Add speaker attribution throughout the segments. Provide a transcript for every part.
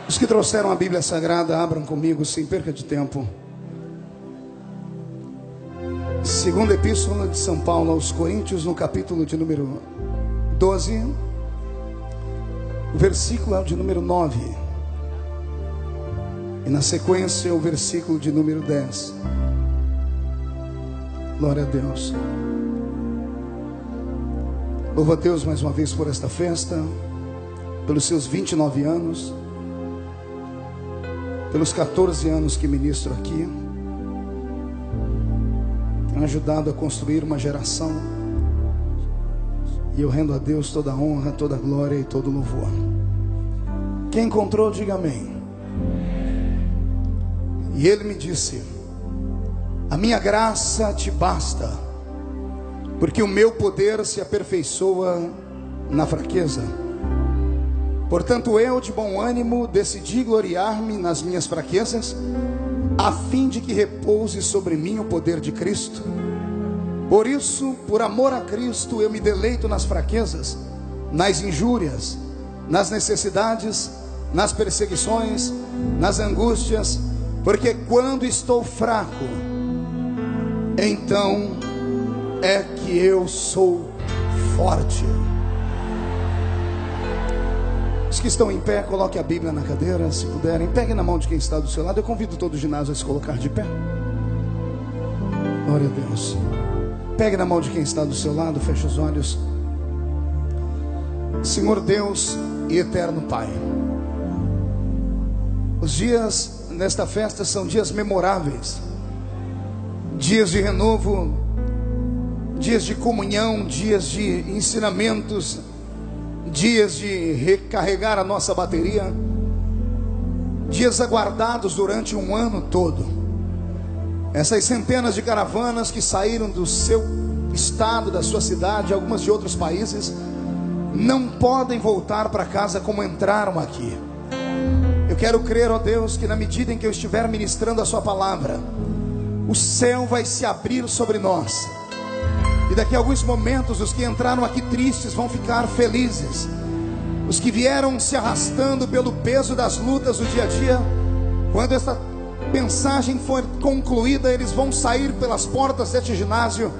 Speaker 1: Os que trouxeram a Bíblia Sagrada, abram comigo sem perca de tempo. Segunda Epístola de São Paulo aos Coríntios, no capítulo de número 12, o versículo é o de número 9. E na sequência o versículo de número 10. Glória a Deus. Louvo a Deus mais uma vez por esta festa, pelos seus 29 anos, pelos 14 anos que ministro aqui. Tenho ajudado a construir uma geração, e eu rendo a Deus toda a honra, toda a glória e todo o louvor. Quem encontrou, diga amém. E ele me disse: a minha graça te basta, porque o meu poder se aperfeiçoa na fraqueza. Portanto, eu, de bom ânimo, decidi gloriar-me nas minhas fraquezas, a fim de que repouse sobre mim o poder de Cristo. Por isso, por amor a Cristo, eu me deleito nas fraquezas, nas injúrias, nas necessidades, nas perseguições, nas angústias, porque quando estou fraco, então é que eu sou forte. Os que estão em pé, coloque a Bíblia na cadeira, se puderem. Pegue na mão de quem está do seu lado. Eu convido todo o ginásio a se colocar de pé. Glória a Deus. Pegue na mão de quem está do seu lado, feche os olhos. Senhor Deus e eterno Pai, os dias nesta festa são dias memoráveis, dias de renovo, dias de comunhão, dias de ensinamentos, dias de recarregar a nossa bateria, dias aguardados durante um ano todo. Essas centenas de caravanas que saíram do seu estado, da sua cidade, algumas de outros países, não podem voltar para casa como entraram aqui. Eu quero crer, ó Deus, que na medida em que eu estiver ministrando a sua palavra, o céu vai se abrir sobre nós. E daqui a alguns momentos, os que entraram aqui tristes vão ficar felizes. Os que vieram se arrastando pelo peso das lutas do dia a dia, quando esta mensagem for concluída, eles vão sair pelas portas deste ginásio,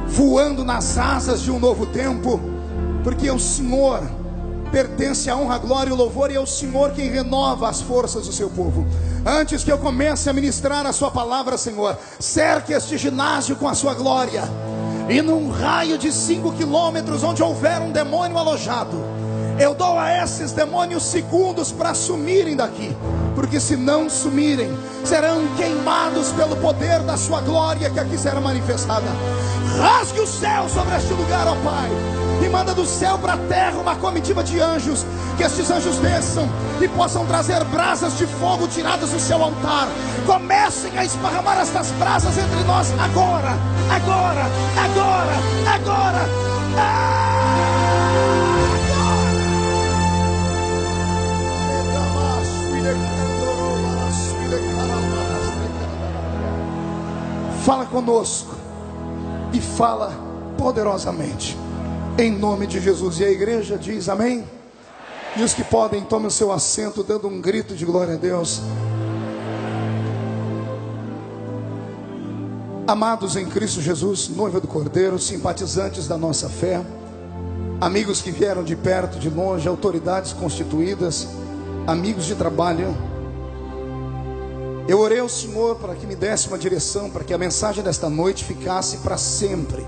Speaker 1: voando nas asas de um novo tempo, porque o Senhor pertence à honra, a glória e o louvor, e é o Senhor quem renova as forças do seu povo. Antes que eu comece a ministrar a sua palavra, Senhor, cerque este ginásio com a sua glória. E num raio de 5 quilômetros, onde houver um demônio alojado, eu dou a esses demônios segundos para sumirem daqui, porque se não sumirem, serão queimados pelo poder da sua glória que aqui será manifestada. Rasgue o céu sobre este lugar, ó Pai, e manda do céu para a terra uma comitiva de anjos, que estes anjos desçam e possam trazer brasas de fogo tiradas do seu altar. Comecem a esparramar estas brasas entre nós agora, agora, agora, agora, agora. Fala conosco e fala poderosamente, em nome de Jesus. E a igreja diz amém. E os que podem, tomem o seu assento, dando um grito de glória a Deus. Amados em Cristo Jesus, noiva do Cordeiro, simpatizantes da nossa fé, amigos que vieram de perto, de longe, autoridades constituídas, amigos de trabalho, eu orei ao Senhor para que me desse uma direção, para que a mensagem desta noite ficasse para sempre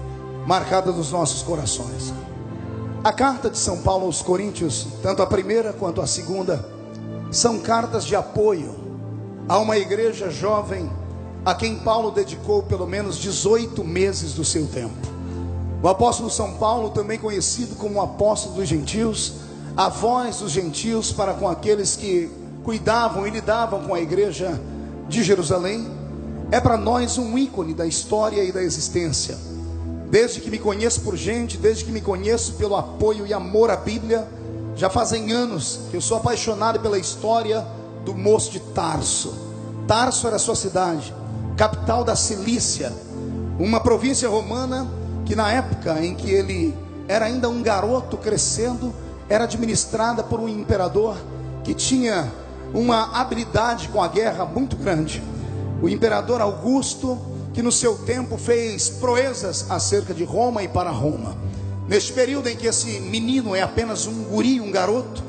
Speaker 1: marcada nos nossos corações. A carta de São Paulo aos Coríntios, tanto a primeira quanto a segunda, são cartas de apoio a uma igreja jovem, a quem Paulo dedicou pelo menos 18 meses do seu tempo. O apóstolo São Paulo, também conhecido como o apóstolo dos gentios, a voz dos gentios para com aqueles que cuidavam e lidavam com a igreja de Jerusalém, é para nós um ícone da história e da existência. Desde que me conheço por gente, desde que me conheço pelo apoio e amor à Bíblia, já fazem anos que eu sou apaixonado pela história do moço de Tarso. Tarso era a sua cidade, capital da Cilícia, uma província romana que na época em que ele era ainda um garoto crescendo, era administrada por um imperador que tinha uma habilidade com a guerra muito grande. O imperador Augusto, que no seu tempo fez proezas acerca de Roma e para Roma. Neste período em que esse menino é apenas um guri, um garoto,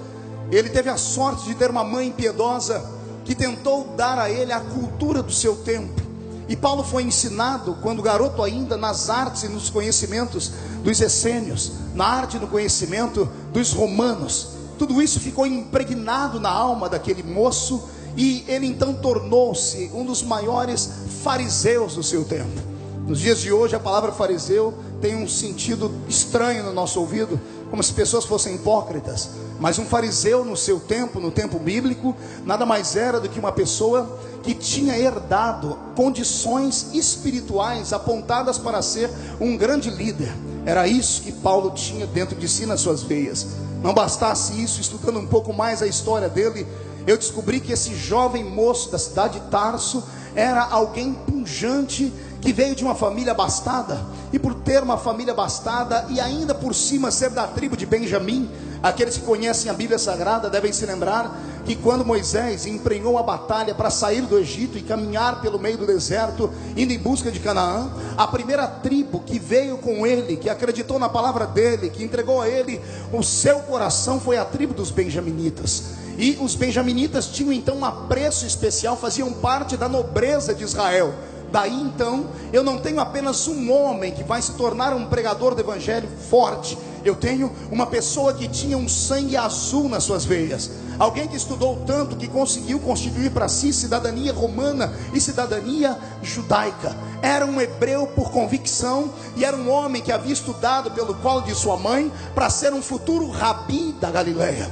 Speaker 1: ele teve a sorte de ter uma mãe piedosa que tentou dar a ele a cultura do seu tempo. E Paulo foi ensinado, quando garoto ainda, nas artes e nos conhecimentos dos essênios, na arte e no conhecimento dos romanos. Tudo isso ficou impregnado na alma daquele moço, e ele então tornou-se um dos maiores fariseus do seu tempo. Nos dias de hoje a palavra fariseu tem um sentido estranho no nosso ouvido, como se pessoas fossem hipócritas. Mas um fariseu no seu tempo, no tempo bíblico, nada mais era do que uma pessoa que tinha herdado condições espirituais apontadas para ser um grande líder. Era isso que Paulo tinha dentro de si, nas suas veias. Não bastasse isso, estudando um pouco mais a história dele, eu descobri que esse jovem moço da cidade de Tarso era alguém pujante, que veio de uma família abastada. E por ter uma família abastada e ainda por cima ser da tribo de Benjamim, aqueles que conhecem a Bíblia Sagrada devem se lembrar que quando Moisés emprenhou a batalha para sair do Egito e caminhar pelo meio do deserto, indo em busca de Canaã, a primeira tribo que veio com ele, que acreditou na palavra dele, que entregou a ele o seu coração, foi a tribo dos benjaminitas. E os benjaminitas tinham então um apreço especial, faziam parte da nobreza de Israel. Daí então, eu não tenho apenas um homem que vai se tornar um pregador do evangelho forte. Eu tenho uma pessoa que tinha um sangue azul nas suas veias. Alguém que estudou tanto que conseguiu constituir para si cidadania romana e cidadania judaica. Era um hebreu por convicção e era um homem que havia estudado pelo colo de sua mãe para ser um futuro rabi da Galileia.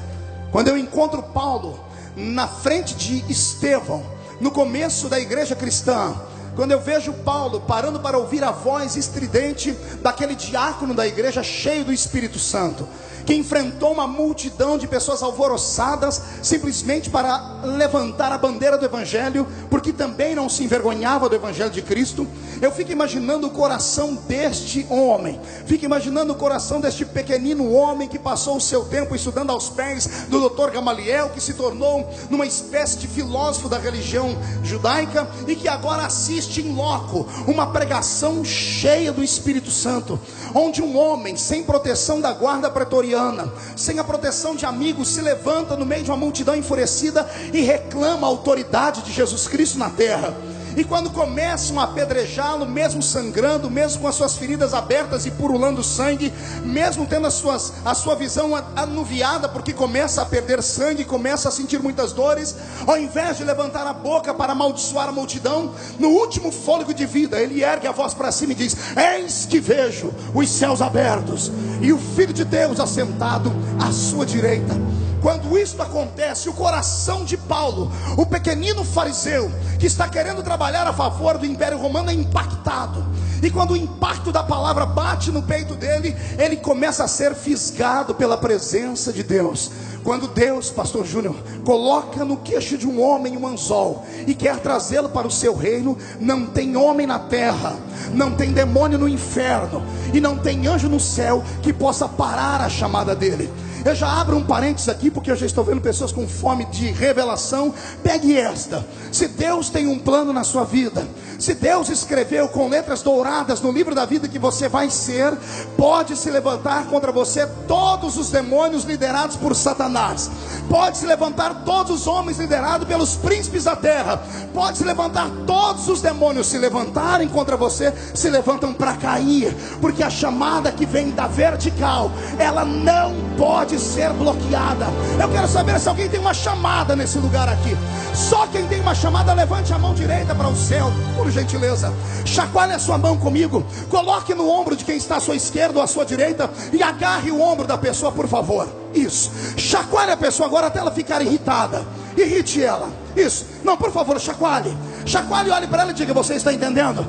Speaker 1: Quando eu encontro Paulo na frente de Estevão, no começo da igreja cristã, quando eu vejo Paulo parando para ouvir a voz estridente daquele diácono da igreja cheio do Espírito Santo, que enfrentou uma multidão de pessoas alvoroçadas simplesmente para levantar a bandeira do evangelho, porque também não se envergonhava do evangelho de Cristo, eu fico imaginando o coração deste homem, fico imaginando o coração deste pequenino homem que passou o seu tempo estudando aos pés do Dr. Gamaliel, que se tornou numa espécie de filósofo da religião judaica e que agora assiste em loco uma pregação cheia do Espírito Santo, onde um homem sem proteção da guarda pretoriana, sem a proteção de amigos, se levanta no meio de uma multidão enfurecida e reclama a autoridade de Jesus Cristo na terra. E quando começam a apedrejá-lo, mesmo sangrando, mesmo com as suas feridas abertas e purulando sangue, mesmo tendo a sua visão anuviada, porque começa a perder sangue, começa a sentir muitas dores, ao invés de levantar a boca para amaldiçoar a multidão, no último fôlego de vida, ele ergue a voz para cima e diz: eis que vejo os céus abertos e o Filho de Deus assentado à sua direita. Quando isso acontece, o coração de Paulo, o pequenino fariseu, que está querendo trabalhar a favor do Império Romano, é impactado. E quando o impacto da palavra bate no peito dele, ele começa a ser fisgado pela presença de Deus. Quando Deus, pastor Júnior, coloca no queixo de um homem um anzol e quer trazê-lo para o seu reino, não tem homem na terra, não tem demônio no inferno e não tem anjo no céu que possa parar a chamada dele. Eu já abro um parênteses aqui, porque eu já estou vendo pessoas com fome de revelação. Pegue esta: se Deus tem um plano na sua vida, se Deus escreveu com letras douradas no livro da vida que você vai ser, pode se levantar contra você todos os demônios liderados por Satanás, pode se levantar todos os homens liderados pelos príncipes da terra, pode se levantar todos os demônios, se levantarem contra você, se levantam para cair, porque a chamada que vem da vertical, ela não pode ser bloqueada. Eu quero saber se alguém tem uma chamada nesse lugar aqui. Só quem tem uma chamada, levante a mão direita para o céu, por gentileza. Chacoalhe a sua mão comigo, coloque no ombro de quem está à sua esquerda ou à sua direita e agarre o ombro da pessoa, por favor. Isso, chacoalhe a pessoa agora até ela ficar irritada. Irrite ela, isso. Não, por favor, chacoalhe. Chacoalhe e olhe para ela e diga: você está entendendo?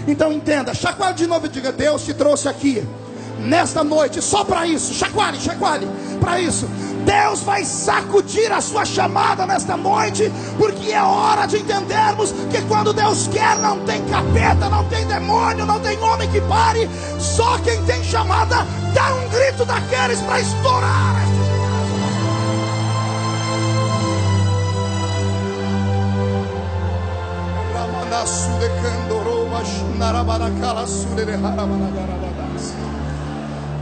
Speaker 1: Então entenda, chacoalhe de novo e diga: Deus te trouxe aqui nesta noite só para isso. Chacoalhe, chacoalhe para isso. Deus vai sacudir a sua chamada nesta noite, porque é hora de entendermos que quando Deus quer, não tem capeta, não tem demônio, não tem homem que pare. Só quem tem chamada dá um grito daqueles para estourar.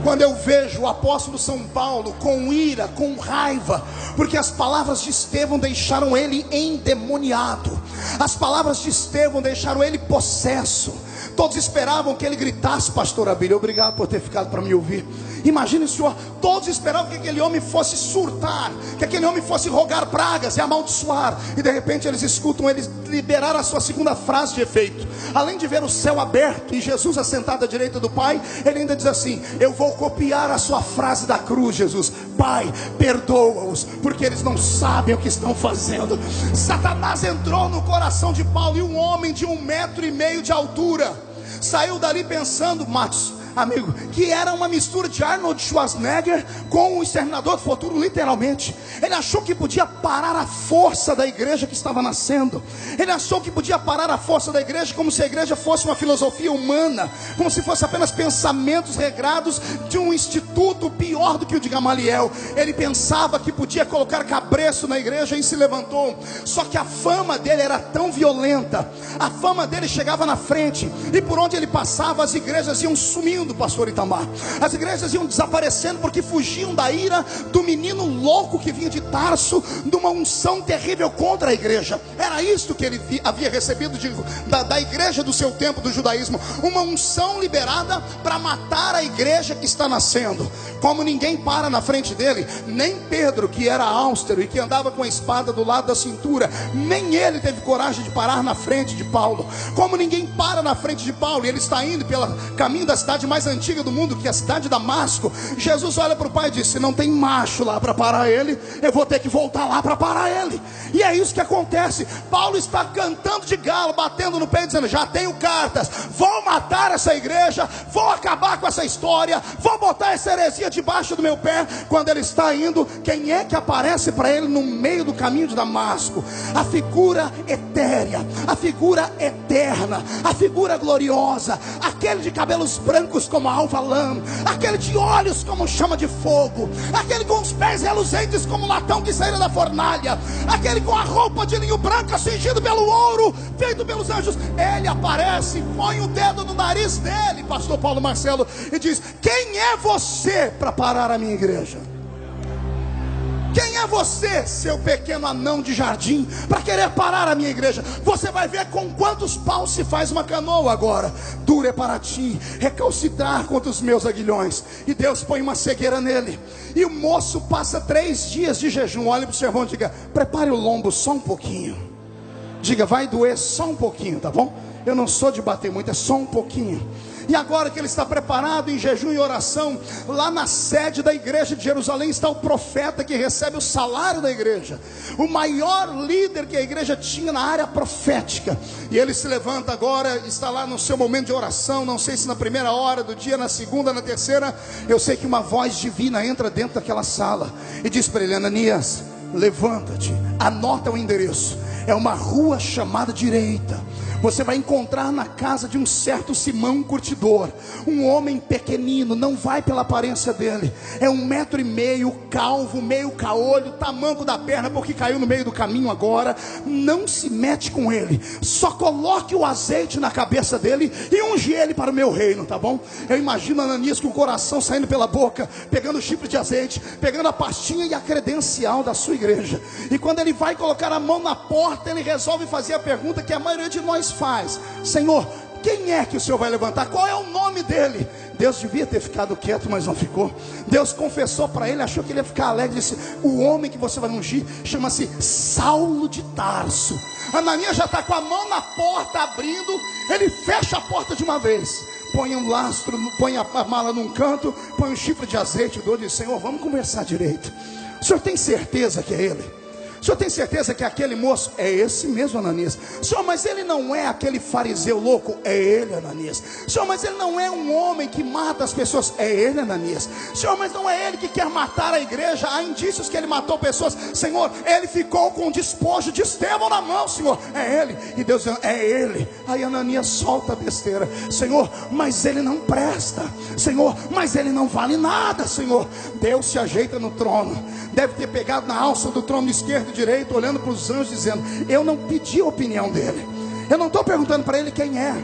Speaker 1: Quando eu vejo o apóstolo São Paulo com ira, com raiva, porque as palavras de Estevão deixaram ele endemoniado, as palavras de Estevão deixaram ele possesso. Todos esperavam que ele gritasse, pastor Abílio, obrigado por ter ficado para me ouvir. Imagine, senhor, todos esperavam que aquele homem fosse surtar, que aquele homem fosse rogar pragas e amaldiçoar, e de repente eles escutam ele liberar a sua segunda frase de efeito. Além de ver o céu aberto e Jesus assentado à direita do Pai, ele ainda diz assim: eu vou copiar a sua frase da cruz, Jesus. Pai, perdoa-os, porque eles não sabem o que estão fazendo. Satanás entrou no coração de Paulo, e um homem de 1,5 metros de altura saiu dali pensando, Matos, amigo, que era uma mistura de Arnold Schwarzenegger com o Exterminador do Futuro, literalmente. Ele achou que podia parar a força da igreja que estava nascendo. Ele achou que podia parar a força da igreja como se a igreja fosse uma filosofia humana, como se fosse apenas pensamentos regrados de um instituto pior do que o de Gamaliel. Ele pensava que podia colocar cabresto na igreja e se levantou. Só que a fama dele era tão violenta, a fama dele chegava na frente, e por onde ele passava as igrejas iam sumindo, pastor Itamar. As igrejas iam desaparecendo porque fugiam da ira do menino louco que vinha de Tarso, de uma unção terrível contra a igreja. Era isto que ele havia recebido da igreja do seu tempo, do judaísmo, uma unção liberada para matar a igreja que está nascendo. Como ninguém para na frente dele, nem Pedro, que era austero e que andava com a espada do lado da cintura, nem ele teve coragem de parar na frente de Paulo. Como ninguém para na frente de Paulo, e ele está indo pelo caminho da cidade mais antiga do mundo, que é a cidade de Damasco. Jesus olha para o pai e diz: se não tem macho lá para parar ele, eu vou ter que voltar lá para parar ele. E é isso que acontece. Paulo está cantando de galo, batendo no peito, dizendo: já tenho cartas, vou matar essa igreja, vou acabar com essa história, vou botar essa heresia debaixo do meu pé. Quando ele está indo, quem é que aparece para ele no meio do caminho de Damasco? A figura etérea, a figura eterna, a figura gloriosa, aquele de cabelos brancos como a alva lã, aquele de olhos como chama de fogo, aquele com os pés reluzentes como latão que saíra da fornalha, aquele com a roupa de linho branca cingido pelo ouro, feito pelos anjos. Ele aparece, põe o dedo no nariz dele, pastor Paulo Marcelo, e diz: quem é você para parar a minha igreja? Quem é você, seu pequeno anão de jardim, para querer parar a minha igreja? Você vai ver com quantos paus se faz uma canoa agora. Duro é para ti recalcitrar contra os meus aguilhões. E Deus põe uma cegueira nele. E o moço passa 3 dias de jejum. Olha para o seu irmão e diga: prepare o lombo só um pouquinho. Diga: vai doer só um pouquinho, tá bom? Eu não sou de bater muito, é só um pouquinho. E agora que ele está preparado em jejum e oração, lá na sede da igreja de Jerusalém está o profeta que recebe o salário da igreja, o maior líder que a igreja tinha na área profética. E ele se levanta agora, está lá no seu momento de oração, não sei se na primeira hora do dia, na segunda, na terceira. Eu sei que uma voz divina entra dentro daquela sala e diz para ele: Ananias, levanta-te, anota o endereço, é uma rua chamada Direita. Você vai encontrar na casa de um certo Simão curtidor, um homem pequenino, não vai pela aparência dele, é 1,5 metro, calvo, meio caolho, tamanco da perna, porque caiu no meio do caminho agora. Não se mete com ele, só coloque o azeite na cabeça dele e unge ele para o meu reino, tá bom? Eu imagino Ananias com o coração saindo pela boca, pegando o chifre de azeite, pegando a pastinha e a credencial da sua igreja. E quando ele vai colocar a mão na porta, ele resolve fazer a pergunta que a maioria de nós faz: Senhor, quem é que o Senhor vai levantar? Qual é o nome dele? Deus devia ter ficado quieto, mas não ficou. Deus confessou para ele, achou que ele ia ficar alegre, disse: o homem que você vai ungir chama-se Saulo de Tarso. Ananias já está com a mão na porta abrindo, ele fecha a porta de uma vez, põe um lastro, põe a mala num canto, põe um chifre de azeite do outro e diz: Senhor, vamos conversar direito. O Senhor tem certeza que é ele? O senhor tem certeza que aquele moço é esse mesmo, Ananias? Senhor, mas ele não é aquele fariseu louco? É ele, Ananias. Senhor, mas ele não é um homem que mata as pessoas? É ele, Ananias. Senhor, mas não é ele que quer matar a igreja? Há indícios que ele matou pessoas. Senhor, ele ficou com o despojo de Estevão na mão, Senhor. É ele. E Deus diz: é ele. Aí Ananias solta a besteira: Senhor, mas ele não presta. Senhor, mas ele não vale nada, Senhor. Deus se ajeita no trono, deve ter pegado na alça do trono esquerdo e direito, olhando para os anjos, dizendo: eu não pedi a opinião dele, Eu não estou perguntando para ele quem é.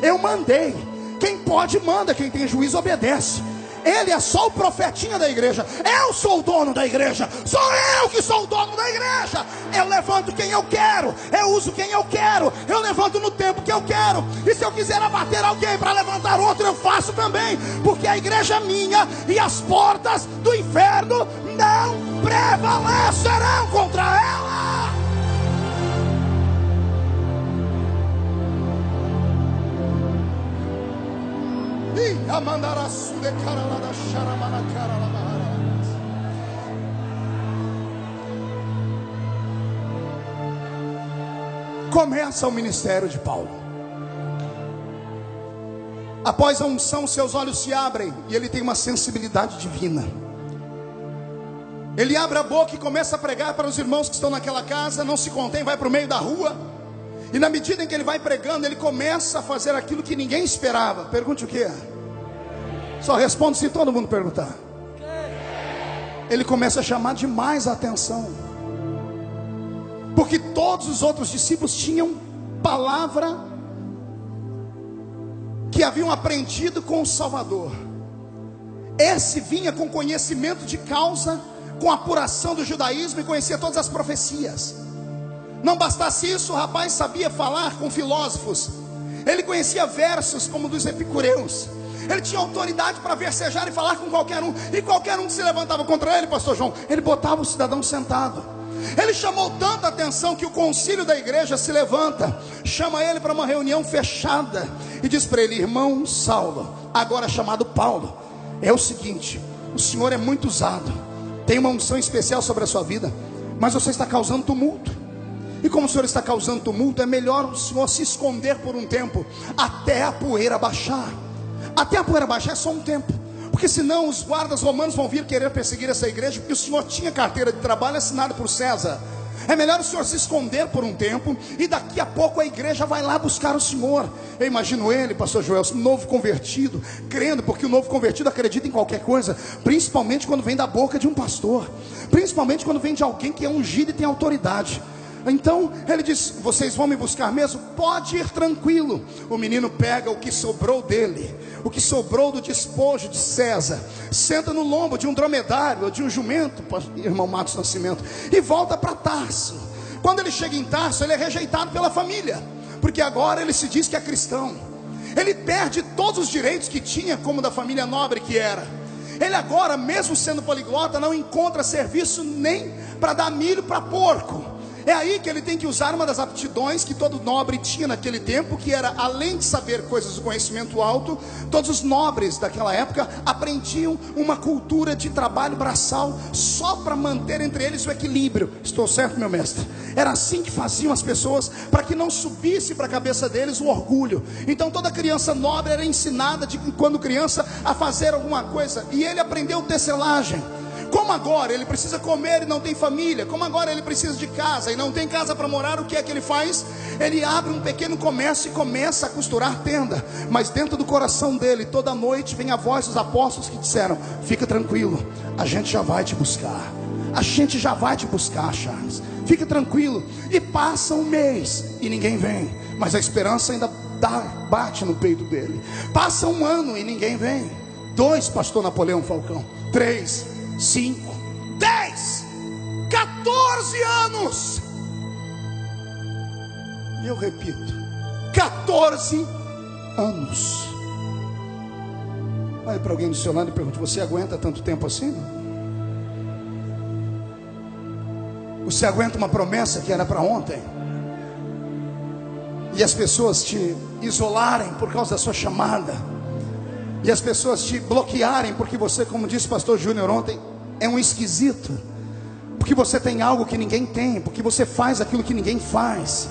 Speaker 1: Eu mandei. Quem pode manda, quem tem juízo obedece. Ele é só o profetinha da igreja. Eu sou o dono da igreja. Sou eu que sou o dono da igreja. Eu levanto quem eu quero, eu uso quem eu quero, eu levanto no tempo que eu quero. E se eu quiser abater alguém para levantar outro, eu faço também. Porque a igreja é minha e as portas do inferno não prevalecerão contra ela. Começa o ministério de Paulo. Após a unção, seus olhos se abrem e ele tem uma sensibilidade divina. Ele abre a boca e começa a pregar para os irmãos que estão naquela casa. Não se contém, vai para o meio da rua. E na medida em que ele vai pregando, ele começa a fazer aquilo que ninguém esperava. Pergunte o que é? Só responde se todo mundo perguntar. Ele começa a chamar demais a atenção, porque todos os outros discípulos tinham palavra que haviam aprendido com o Salvador. Esse vinha com conhecimento de causa, com apuração do judaísmo e conhecia todas as profecias. Não bastasse isso, o rapaz sabia falar com filósofos. Ele conhecia versos como dos epicureus. Ele tinha autoridade para versejar e falar com qualquer um. E qualquer um que se levantava contra ele, pastor João, ele botava o cidadão sentado. Ele chamou tanta atenção que o concílio da igreja se levanta, chama ele para uma reunião fechada e diz para ele: irmão Saulo, agora chamado Paulo, é o seguinte, o senhor é muito usado, tem uma unção especial sobre a sua vida, mas você está causando tumulto. E como o senhor está causando tumulto, é melhor o senhor se esconder por um tempo, até a poeira baixar. Até a poeira baixar é só um tempo, porque senão os guardas romanos vão vir querer perseguir essa igreja, porque o senhor tinha carteira de trabalho assinada por César. É melhor o senhor se esconder por um tempo, e daqui a pouco a igreja vai lá buscar o senhor. Eu imagino ele, pastor Joel, novo convertido, crendo, porque o novo convertido acredita em qualquer coisa, principalmente quando vem da boca de um pastor, principalmente quando vem de alguém que é ungido e tem autoridade. Então ele diz: vocês vão me buscar mesmo? Pode ir tranquilo. O menino pega o que sobrou dele, o que sobrou do despojo de César, senta no lombo de um dromedário ou de um jumento, irmão Matos Nascimento, e volta para Tarso. Quando ele chega em Tarso, ele é rejeitado pela família, porque agora ele se diz que é cristão. Ele perde todos os direitos que tinha como da família nobre que era. Ele agora, mesmo sendo poliglota, não encontra serviço nem para dar milho para porco. É aí que ele tem que usar uma das aptidões que todo nobre tinha naquele tempo, que era, além de saber coisas do conhecimento alto, todos os nobres daquela época aprendiam uma cultura de trabalho braçal, só para manter entre eles o equilíbrio. Estou certo, meu mestre? Era assim que faziam as pessoas, para que não subisse para a cabeça deles o orgulho. Então toda criança nobre era ensinada, quando criança, a fazer alguma coisa, e ele aprendeu tecelagem. Como agora ele precisa comer e não tem família, como agora ele precisa de casa e não tem casa para morar, o que é que ele faz? Ele abre um pequeno comércio e começa a costurar tenda. Mas dentro do coração dele, toda noite vem a voz dos apóstolos que disseram: fica tranquilo, a gente já vai te buscar. A gente já vai te buscar, Charles, fica tranquilo. E passa um mês e ninguém vem, mas a esperança ainda bate no peito dele. Passa um ano e ninguém vem. 2, pastor Napoleão Falcão. 3, 5, 10, 14 anos. E eu repito, 14 anos. Olha para alguém do seu lado e pergunte: você aguenta tanto tempo assim? Você aguenta uma promessa que era para ontem? E as pessoas te isolarem por causa da sua chamada, e as pessoas te bloquearem porque você, como disse o pastor Júnior ontem, é um esquisito, porque você tem algo que ninguém tem, porque você faz aquilo que ninguém faz.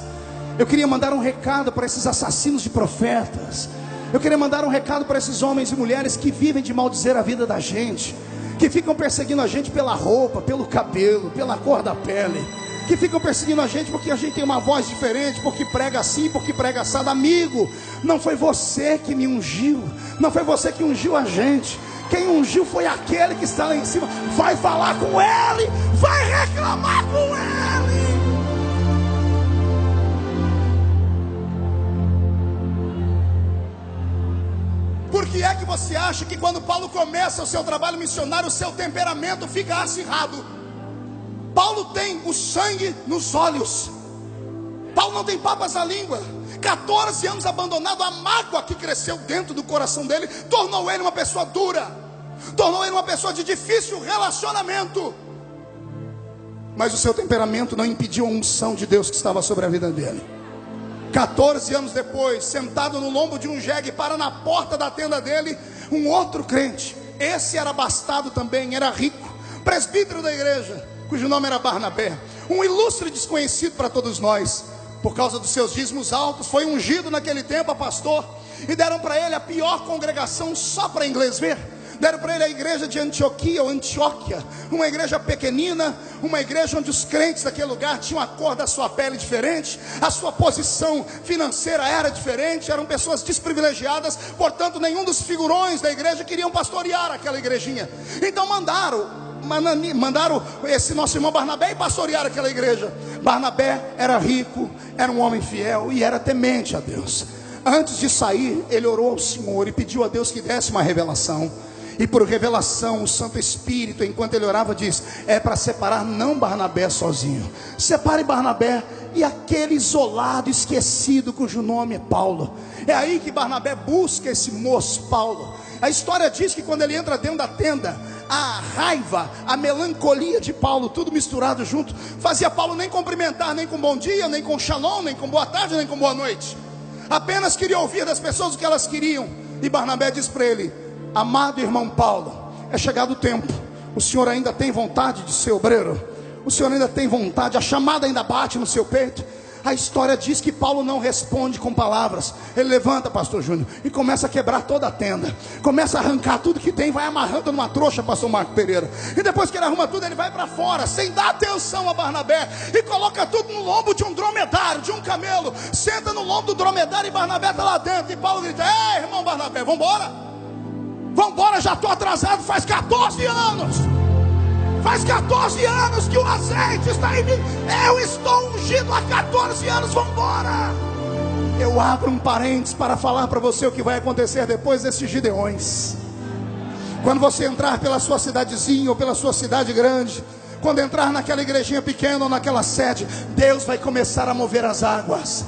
Speaker 1: Eu queria mandar um recado para esses assassinos de profetas. Eu queria mandar um recado para esses homens e mulheres que vivem de maldizer a vida da gente, que ficam perseguindo a gente pela roupa, pelo cabelo, pela cor da pele, que ficam perseguindo a gente porque a gente tem uma voz diferente, porque prega assim, porque prega assado. Amigo, não foi você que me ungiu, não foi você que ungiu a gente. Quem ungiu foi aquele que está lá em cima. Vai falar com ele, vai reclamar com ele. você acha que quando Paulo começa o seu trabalho missionário, o seu temperamento fica acirrado? Paulo tem o sangue nos olhos. Paulo não tem papas na língua. 14 anos abandonado, a mágoa que cresceu dentro do coração dele tornou ele uma pessoa dura, tornou ele uma pessoa de difícil relacionamento. Mas o seu temperamento não impediu a unção de Deus que estava sobre a vida dele. 14 anos depois, sentado no lombo de um jegue, para na porta da tenda dele um outro crente. Esse era abastado também, era rico, presbítero da igreja, cujo nome era Barnabé, um ilustre desconhecido para todos nós. Por causa dos seus dízimos altos, foi ungido naquele tempo a pastor, e deram para ele a pior congregação, só para inglês ver. Deram para ele a igreja de Antioquia ou Antioquia, uma igreja pequenina, uma igreja onde os crentes daquele lugar tinham a cor da sua pele diferente, a sua posição financeira era diferente, eram pessoas desprivilegiadas, portanto nenhum dos figurões da igreja queriam pastorear aquela igrejinha. Então mandaram esse nosso irmão Barnabé ir pastorear aquela igreja. Barnabé era rico, era um homem fiel e era temente a Deus. Antes de sair, ele orou ao Senhor e pediu a Deus que desse uma revelação. E por revelação, o Santo Espírito, enquanto ele orava, diz: é para separar não Barnabé sozinho. Separe Barnabé e aquele isolado, esquecido, cujo nome é Paulo. É aí que Barnabé busca esse moço Paulo. A história diz que quando ele entra dentro da tenda, a raiva, a melancolia de Paulo, tudo misturado junto, fazia Paulo nem cumprimentar, nem com bom dia, nem com shalom, nem com boa tarde, nem com boa noite. Apenas queria ouvir das pessoas o que elas queriam. E Barnabé diz para ele: amado irmão Paulo, é chegado o tempo. O senhor ainda tem vontade de ser obreiro? O senhor ainda tem vontade? A chamada ainda bate no seu peito? A história diz que Paulo não responde com palavras. Ele levanta, pastor Júnior, e começa a quebrar toda a tenda, começa a arrancar tudo que tem, vai amarrando numa trouxa, pastor Marco Pereira. E depois que ele arruma tudo, ele vai para fora, sem dar atenção a Barnabé, e coloca tudo no lombo de um dromedário, de um camelo. Senta no lombo do dromedário e Barnabé está lá dentro. E Paulo grita: ei, irmão Barnabé, vambora, vambora, já estou atrasado, faz 14 anos. Faz 14 anos que o azeite está em mim. Eu estou ungido há 14 anos, vamos embora. Eu abro um parênteses para falar para você o que vai acontecer depois desses Gideões. Quando você entrar pela sua cidadezinha ou pela sua cidade grande, quando entrar naquela igrejinha pequena ou naquela sede, Deus vai começar a mover as águas.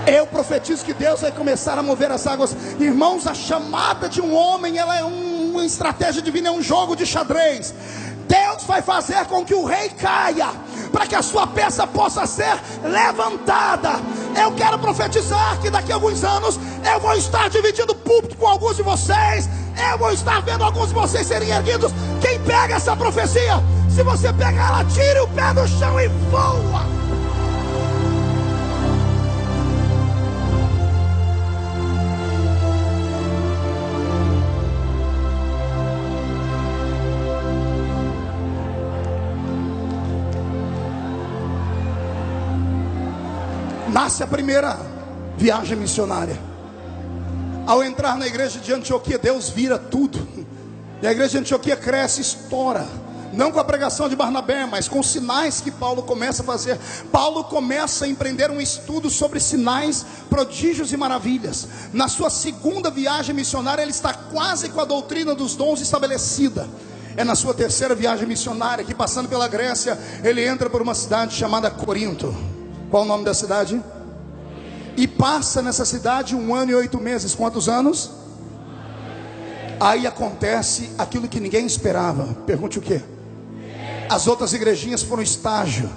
Speaker 1: Eu profetizo que Deus vai começar a mover as águas. Irmãos, a chamada de um homem, ela é uma estratégia divina, é um jogo de xadrez. Deus vai fazer com que o rei caia, para que a sua peça possa ser levantada. Eu quero profetizar que daqui a alguns anos eu vou estar dividindo o púlpito com alguns de vocês. Eu vou estar vendo alguns de vocês serem erguidos. Quem pega essa profecia? Se você pegar ela, tire o pé do chão e voa. Nasce a primeira viagem missionária. Ao entrar na igreja de Antioquia, Deus vira tudo. E a igreja de Antioquia cresce, estoura. Não com a pregação de Barnabé, mas com os sinais que Paulo começa a fazer. Paulo começa a empreender um estudo sobre sinais, prodígios e maravilhas. Na sua segunda viagem missionária, ele está quase com a doutrina dos dons estabelecida. É na sua terceira viagem missionária que, passando pela Grécia, ele entra por uma cidade chamada Corinto. Qual o nome da cidade? E passa nessa cidade 1 ano e 8 meses. Quantos anos? Aí acontece aquilo que ninguém esperava. Pergunte o quê? As outras igrejinhas foram estágio.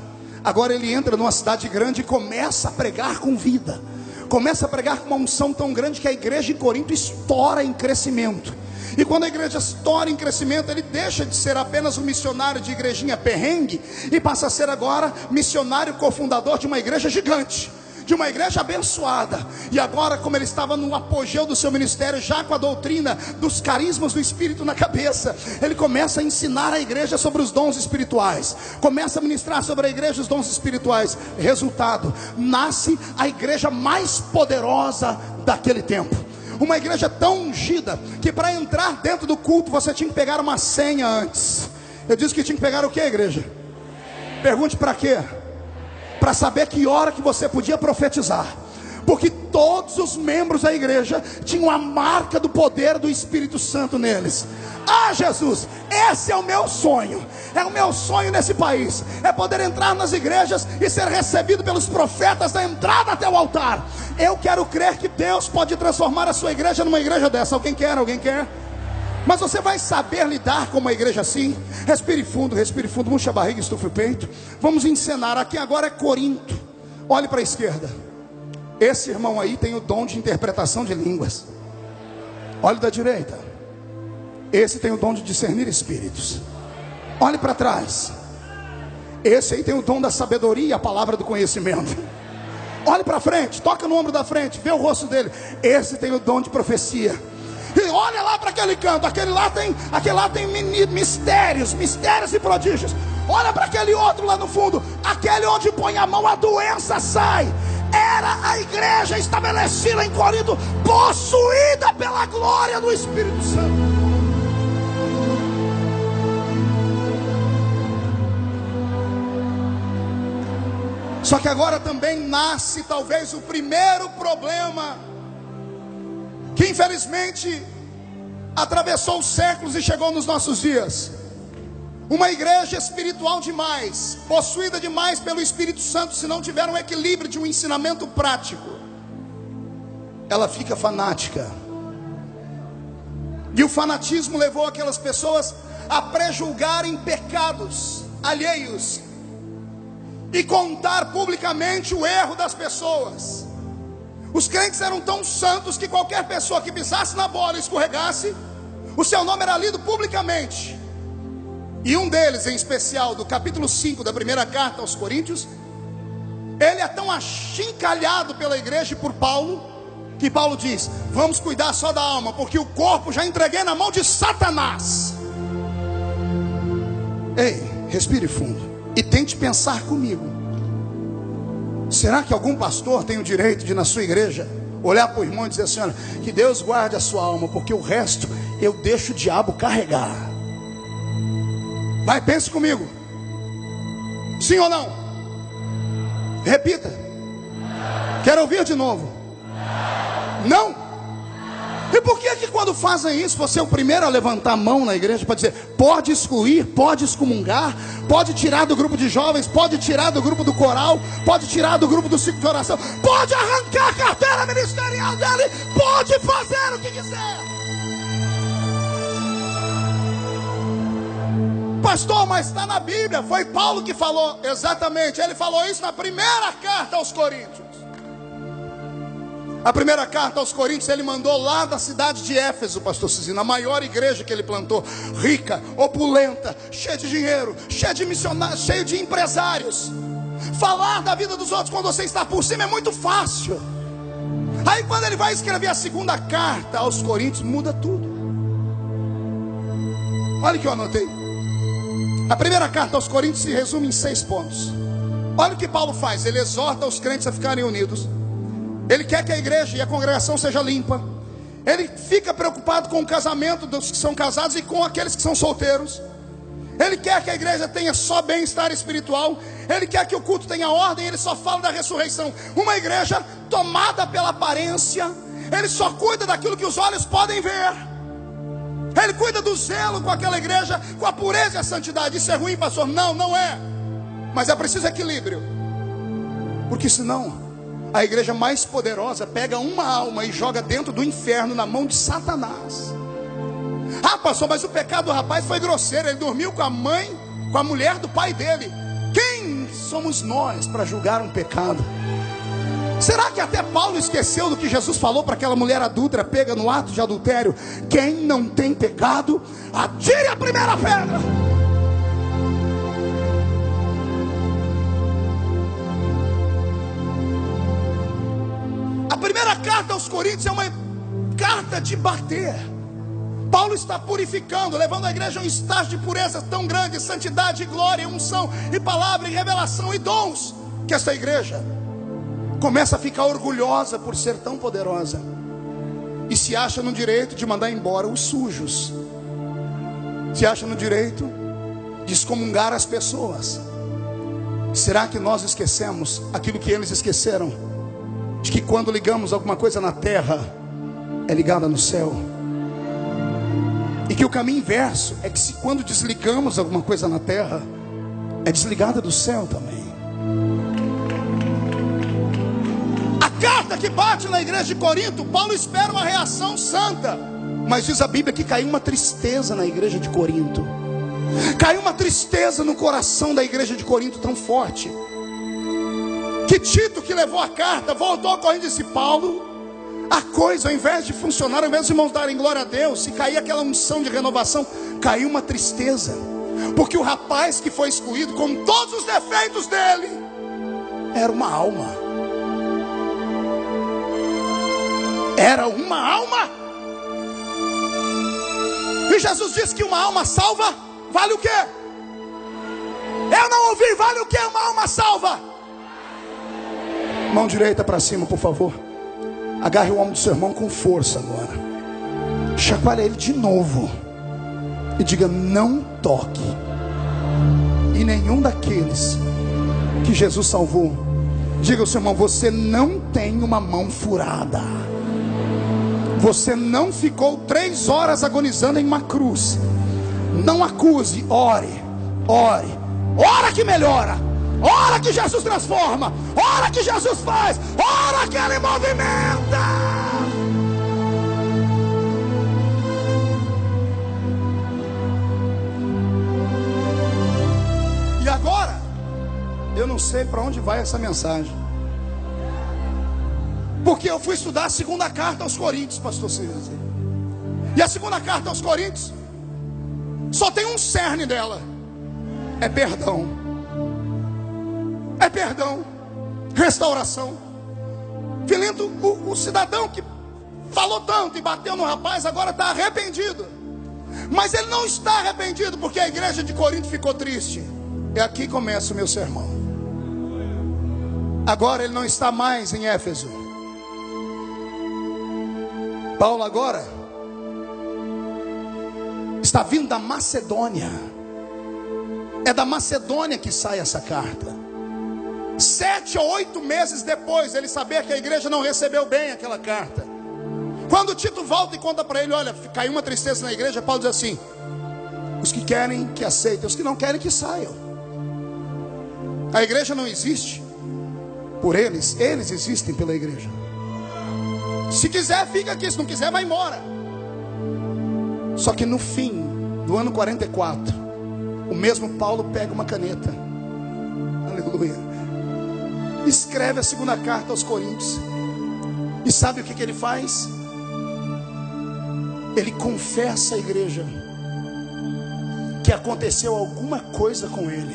Speaker 1: Agora ele entra numa cidade grande e começa a pregar com vida. Começa a pregar com uma unção tão grande que a igreja em Corinto estoura em crescimento. E quando a igreja estoura em crescimento, ele deixa de ser apenas um missionário de igrejinha perrengue e passa a ser agora missionário cofundador de uma igreja gigante, de uma igreja abençoada. E agora, como ele estava no apogeu do seu ministério, já com a doutrina dos carismas do Espírito na cabeça, ele começa a ensinar a igreja sobre os dons espirituais, começa a ministrar sobre a igreja os dons espirituais. Resultado, nasce a igreja mais poderosa daquele tempo. Uma igreja tão ungida que para entrar dentro do culto você tinha que pegar uma senha antes. Eu disse que tinha que pegar o que, igreja? Pergunte para quê? Para saber que hora que você podia profetizar. Porque todos os membros da igreja tinham a marca do poder do Espírito Santo neles. Ah, Jesus, esse é o meu sonho. É o meu sonho nesse país, é poder entrar nas igrejas e ser recebido pelos profetas da entrada até o altar. Eu quero crer que Deus pode transformar a sua igreja numa igreja dessa. Alguém quer? Alguém quer? Mas você vai saber lidar com uma igreja assim? Respire fundo, murcha a barriga, estufe o peito. Vamos encenar. Aqui agora é Corinto. Olhe para a esquerda. Esse irmão aí tem o dom de interpretação de línguas. Olhe da direita. Esse tem o dom de discernir espíritos. Olhe para trás. Esse aí tem o dom da sabedoria e a palavra do conhecimento. Olhe para frente, toca no ombro da frente, vê o rosto dele. Esse tem o dom de profecia. E olha lá para aquele canto, aquele lá tem mistérios e prodígios. Olha para aquele outro lá no fundo, aquele onde põe a mão a doença sai. Era a igreja estabelecida em Corinto, possuída pela glória do Espírito Santo. Só que agora também nasce talvez o primeiro problema, que infelizmente atravessou os séculos e chegou nos nossos dias. Uma igreja espiritual demais, possuída demais pelo Espírito Santo, se não tiver um equilíbrio de um ensinamento prático, ela fica fanática. E o fanatismo levou aquelas pessoas a prejulgarem pecados alheios e contar publicamente o erro das pessoas. Os crentes eram tão santos que qualquer pessoa que pisasse na bola e escorregasse, o seu nome era lido publicamente. E um deles em especial, do capítulo 5 da primeira carta aos Coríntios, ele é tão achincalhado pela igreja e por Paulo, que Paulo diz: vamos cuidar só da alma, porque o corpo já entreguei na mão de Satanás. Ei, respire fundo e tente pensar comigo. Será que algum pastor tem o direito de, na sua igreja, olhar para o irmão e dizer assim: olha, que Deus guarde a sua alma, porque o resto eu deixo o diabo carregar? Vai, pense comigo. Sim ou não? Repita. Quero ouvir de novo. Não? E por que quando fazem isso, você é o primeiro a levantar a mão na igreja para dizer: pode excluir, pode excomungar, pode tirar do grupo de jovens, pode tirar do grupo do coral, pode tirar do grupo do ciclo de oração, pode arrancar a carteira ministerial dele, pode fazer o que quiser? Pastor, mas está na Bíblia. Foi Paulo que falou. Exatamente, ele falou isso na primeira carta aos Coríntios. A primeira carta aos Coríntios ele mandou lá da cidade de Éfeso, pastor Cizino, a maior igreja que ele plantou, rica, opulenta, cheia de dinheiro, cheia de missionários, cheio de empresários. Falar da vida dos outros quando você está por cima é muito fácil. Aí quando ele vai escrever a segunda carta aos Coríntios, muda tudo. Olha o que eu anotei. A primeira carta aos Coríntios se resume em 6 pontos. Olha o que Paulo faz. Ele exorta os crentes a ficarem unidos. Ele quer que a igreja e a congregação seja limpa. Ele fica preocupado com o casamento dos que são casados e com aqueles que são solteiros. Ele quer que a igreja tenha só bem-estar espiritual. Ele quer que o culto tenha ordem. Ele só fala da ressurreição. Uma igreja tomada pela aparência. Ele só cuida daquilo que os olhos podem ver. Ele cuida do zelo com aquela igreja, com a pureza e a santidade. Isso é ruim, pastor? Não, não é. Mas é preciso equilíbrio. Porque senão a igreja mais poderosa pega uma alma e joga dentro do inferno na mão de Satanás. Ah, pastor, mas o pecado do rapaz foi grosseiro. Ele dormiu com a mãe, com a mulher do pai dele. Quem somos nós para julgar um pecado? Será que até Paulo esqueceu do que Jesus falou para aquela mulher adúltera pega no ato de adultério? Quem não tem pecado, atire a primeira pedra. A primeira carta aos Coríntios é uma carta de bater. Paulo está purificando, levando a igreja a um estágio de pureza tão grande, santidade, glória, unção e palavra, e revelação e dons, que esta igreja começa a ficar orgulhosa por ser tão poderosa e se acha no direito de mandar embora os sujos, se acha no direito de excomungar as pessoas. Será que nós esquecemos aquilo que eles esqueceram? de que quando ligamos alguma coisa na terra, é ligada no céu. E que o caminho inverso é que se quando desligamos alguma coisa na terra, é desligada do céu também. A carta que bate na igreja de Corinto, Paulo espera uma reação santa. Mas diz a Bíblia que caiu uma tristeza na igreja de Corinto. Caiu uma tristeza no coração da igreja de Corinto tão forte, que Tito, que levou a carta, voltou correndo e disse: Paulo, a coisa, ao invés de funcionar, ao invés dos irmãos darem glória a Deus, e cair aquela unção de renovação, caiu uma tristeza. Porque o rapaz que foi excluído, com todos os defeitos dele, era uma alma. Era uma alma. E Jesus disse que uma alma salva vale o quê? Eu não ouvi, vale o quê uma alma salva? Mão direita para cima, por favor. Agarre o ombro do seu irmão com força agora. Chacoalhe ele de novo. E diga: não toque em nenhum daqueles que Jesus salvou. Diga ao seu irmão: você não tem uma mão furada. Você não ficou 3 horas agonizando em uma cruz. Não acuse, ore, ore. Ora que melhora. Ora que Jesus transforma. Ora que Jesus faz. Ora que Ele movimenta. E agora, eu não sei para onde vai essa mensagem, porque eu fui estudar a segunda carta aos Coríntios, pastor César. E a segunda carta aos Coríntios só tem um cerne dela: é perdão. É perdão, restauração. Filinto, o cidadão que falou tanto e bateu no rapaz, agora está arrependido. Mas ele não está arrependido porque a igreja de Corinto ficou triste. É aqui que começa o meu sermão. Agora ele não está mais em Éfeso. Paulo agora está vindo da Macedônia. É da Macedônia que sai essa carta. 7 ou 8 meses depois, ele sabia que a igreja não recebeu bem aquela carta. Quando Tito volta e conta para ele: olha, caiu uma tristeza na igreja, Paulo diz assim: os que querem que aceitem, os que não querem que saiam. A igreja não existe por eles, eles existem pela igreja. Se quiser fica aqui, se não quiser vai embora. Só que no fim do ano 44, o mesmo Paulo pega uma caneta, aleluia, escreve a segunda carta aos Coríntios. E sabe o que ele faz? Ele confessa à igreja que aconteceu alguma coisa com ele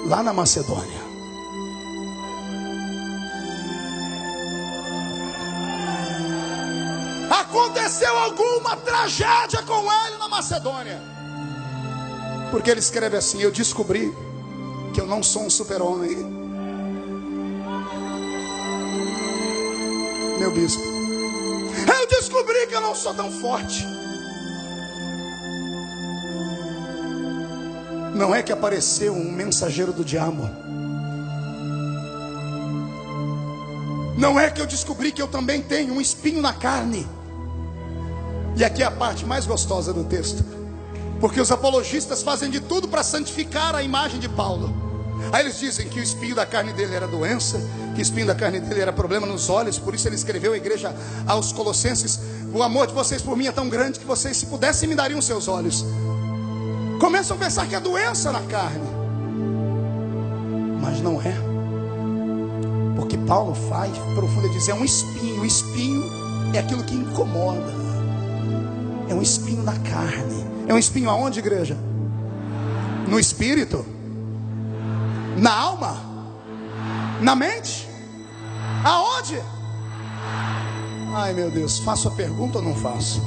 Speaker 1: lá na Macedônia. Aconteceu alguma tragédia com ele na Macedônia. Porque ele escreve assim: eu descobri que eu não sou um super-homem, meu bispo. Eu descobri que eu não sou tão forte. Não é que apareceu um mensageiro do diabo. Não é que eu descobri que eu também tenho um espinho na carne. E aqui é a parte mais gostosa do texto, porque os apologistas fazem de tudo para santificar a imagem de Paulo. Aí eles dizem que o espinho da carne dele era doença, que o espinho da carne dele era problema nos olhos. Por isso ele escreveu à igreja aos Colossenses: o amor de vocês por mim é tão grande que vocês, se pudessem, me dariam seus olhos. Começam a pensar que é doença na carne, mas não é. Porque Paulo faz profundo, ele diz: é um espinho. O espinho é aquilo que incomoda. É um espinho na carne. É um espinho aonde, igreja? No espírito? Na alma? Na mente? Aonde? Ai meu Deus, faço a pergunta ou não faço?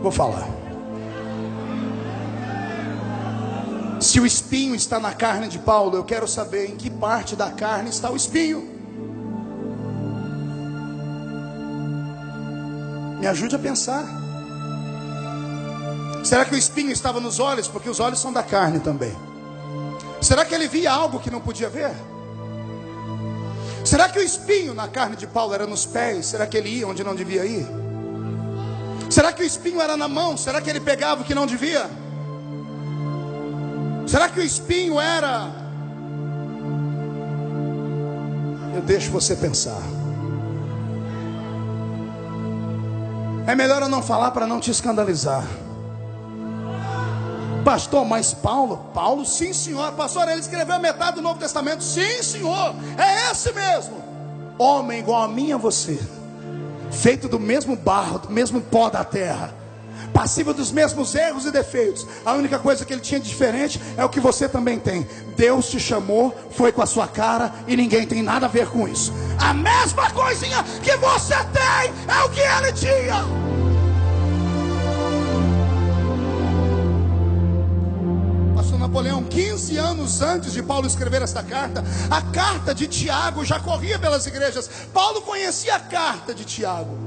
Speaker 1: Vou falar. Se o espinho está na carne de Paulo, eu quero saber em que parte da carne está o espinho. Me ajude a pensar. Será que o espinho estava nos olhos? Porque os olhos são da carne também. Será que ele via algo que não podia ver? Será que o espinho na carne de Paulo era nos pés? Será que ele ia onde não devia ir? Será que o espinho era na mão? Será que ele pegava o que não devia? Será que o espinho era... Eu deixo você pensar. É melhor eu não falar para não te escandalizar. Pastor, mas Paulo, sim senhor. Pastor, ele escreveu metade do Novo Testamento. Sim senhor, é esse mesmo. Homem igual a mim e a você, feito do mesmo barro, do mesmo pó da terra, passível dos mesmos erros e defeitos. A única coisa que ele tinha de diferente é o que você também tem. Deus te chamou, foi com a sua cara, e ninguém tem nada a ver com isso. A mesma coisinha que você tem é o que ele tinha. Napoleão, 15 anos antes de Paulo escrever esta carta, a carta de Tiago já corria pelas igrejas. Paulo conhecia a carta de Tiago.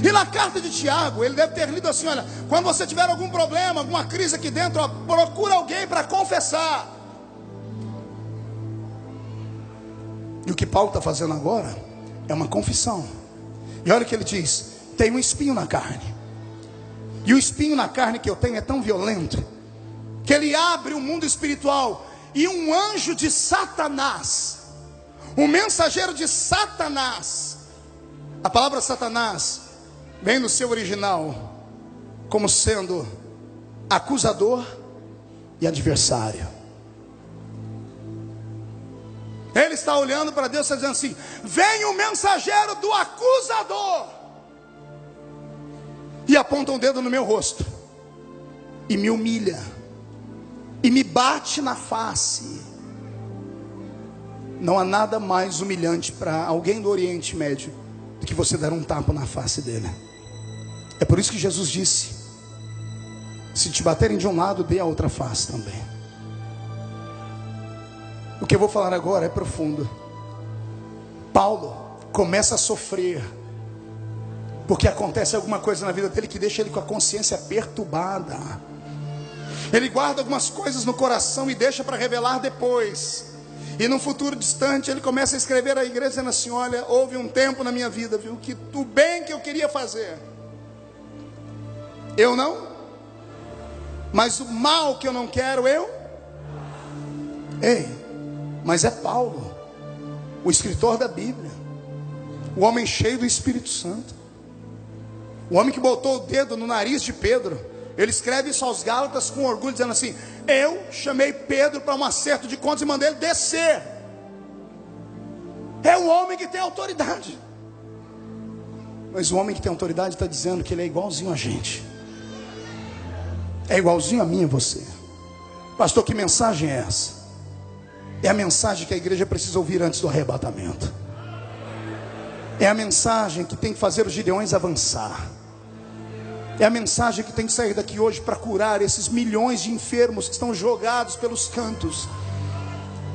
Speaker 1: E na carta de Tiago, ele deve ter lido assim: olha, quando você tiver algum problema, alguma crise aqui dentro, ó, procura alguém para confessar. E o que Paulo está fazendo agora é uma confissão. E olha o que ele diz: tem um espinho na carne. E o espinho na carne que eu tenho é tão violento que ele abre o mundo espiritual, e um anjo de Satanás, um mensageiro de Satanás. A palavra Satanás vem no seu original como sendo acusador e adversário. Ele está olhando para Deus e dizendo assim: vem o mensageiro do acusador, e aponta um dedo no meu rosto, e me humilha, e me bate na face. Não há nada mais humilhante para alguém do Oriente Médio do que você dar um tapa na face dele. É por isso que Jesus disse: se te baterem de um lado, dê a outra face também. O que eu vou falar agora é profundo. Paulo começa a sofrer porque acontece alguma coisa na vida dele que deixa ele com a consciência perturbada. Ele guarda algumas coisas no coração e deixa para revelar depois. E num futuro distante ele começa a escrever à igreja dizendo assim: olha, houve um tempo na minha vida, viu, que o bem que eu queria fazer, eu não, mas o mal que eu não quero, eu. Ei, mas é Paulo, o escritor da Bíblia, o homem cheio do Espírito Santo, o homem que botou o dedo no nariz de Pedro. Ele escreve isso aos Gálatas com orgulho, dizendo assim: eu chamei Pedro para um acerto de contas e mandei ele descer. É o homem que tem autoridade. Mas o homem que tem autoridade está dizendo que ele é igualzinho a gente, é igualzinho a mim e a você. Pastor, que mensagem é essa? É a mensagem que a igreja precisa ouvir antes do arrebatamento. É a mensagem que tem que fazer os gideões avançar. É a mensagem que tem que sair daqui hoje para curar esses milhões de enfermos que estão jogados pelos cantos.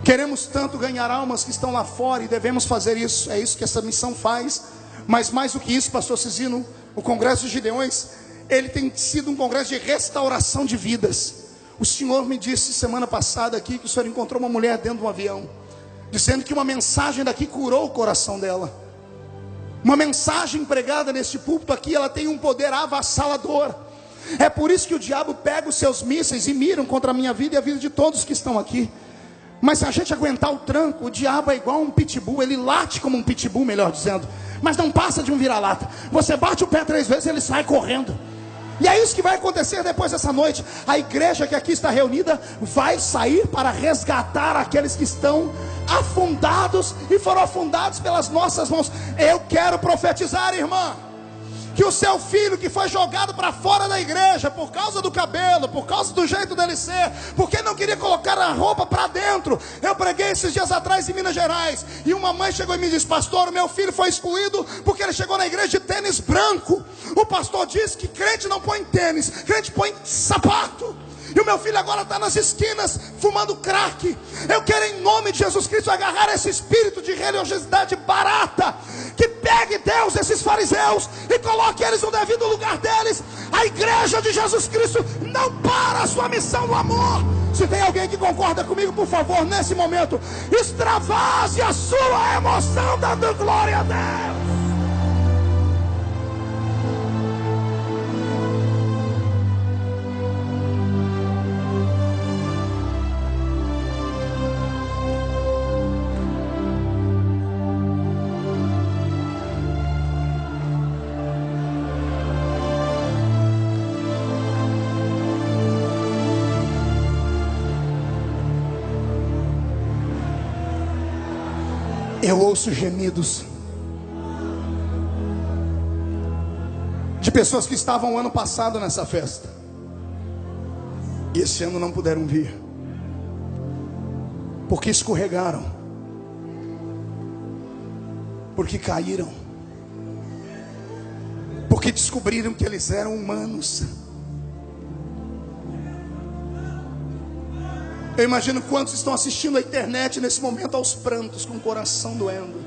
Speaker 1: Queremos tanto ganhar almas que estão lá fora, e devemos fazer isso. É isso que essa missão faz. Mas mais do que isso, pastor Cizino, o Congresso dos Gideões, ele tem sido um congresso de restauração de vidas. O senhor me disse semana passada aqui que o senhor encontrou uma mulher dentro de um avião, dizendo que uma mensagem daqui curou o coração dela. Uma mensagem pregada neste púlpito aqui, ela tem um poder avassalador. É por isso que o diabo pega os seus mísseis e miram contra a minha vida e a vida de todos que estão aqui. Mas se a gente aguentar o tranco, o diabo é igual um pitbull. Ele late como um pitbull, melhor dizendo, mas não passa de um vira-lata. Você bate o pé 3 vezes e ele sai correndo. E é isso que vai acontecer depois dessa noite. A igreja que aqui está reunida vai sair para resgatar aqueles que estão afundados e foram afundados pelas nossas mãos. Eu quero profetizar, irmã, que o seu filho que foi jogado para fora da igreja por causa do cabelo, por causa do jeito dele ser, porque não queria colocar a roupa para dentro. Eu preguei esses dias atrás em Minas Gerais, e uma mãe chegou e me disse: pastor, o meu filho foi excluído porque ele chegou na igreja de tênis branco. O pastor disse que crente não põe tênis, crente põe sapato. E o meu filho agora está nas esquinas fumando crack. Eu quero, em nome de Jesus Cristo, agarrar esse espírito de religiosidade barata, que pegue Deus esses fariseus e coloque eles no devido lugar deles. A igreja de Jesus Cristo não para a sua missão no amor. Se tem alguém que concorda comigo, por favor, nesse momento, extravase a sua emoção dando glória a Deus. Eu ouço gemidos de pessoas que estavam ano passado nessa festa e esse ano não puderam vir, porque escorregaram, porque caíram, porque descobriram que eles eram humanos. Eu imagino quantos estão assistindo a internet nesse momento aos prantos, com o coração doendo.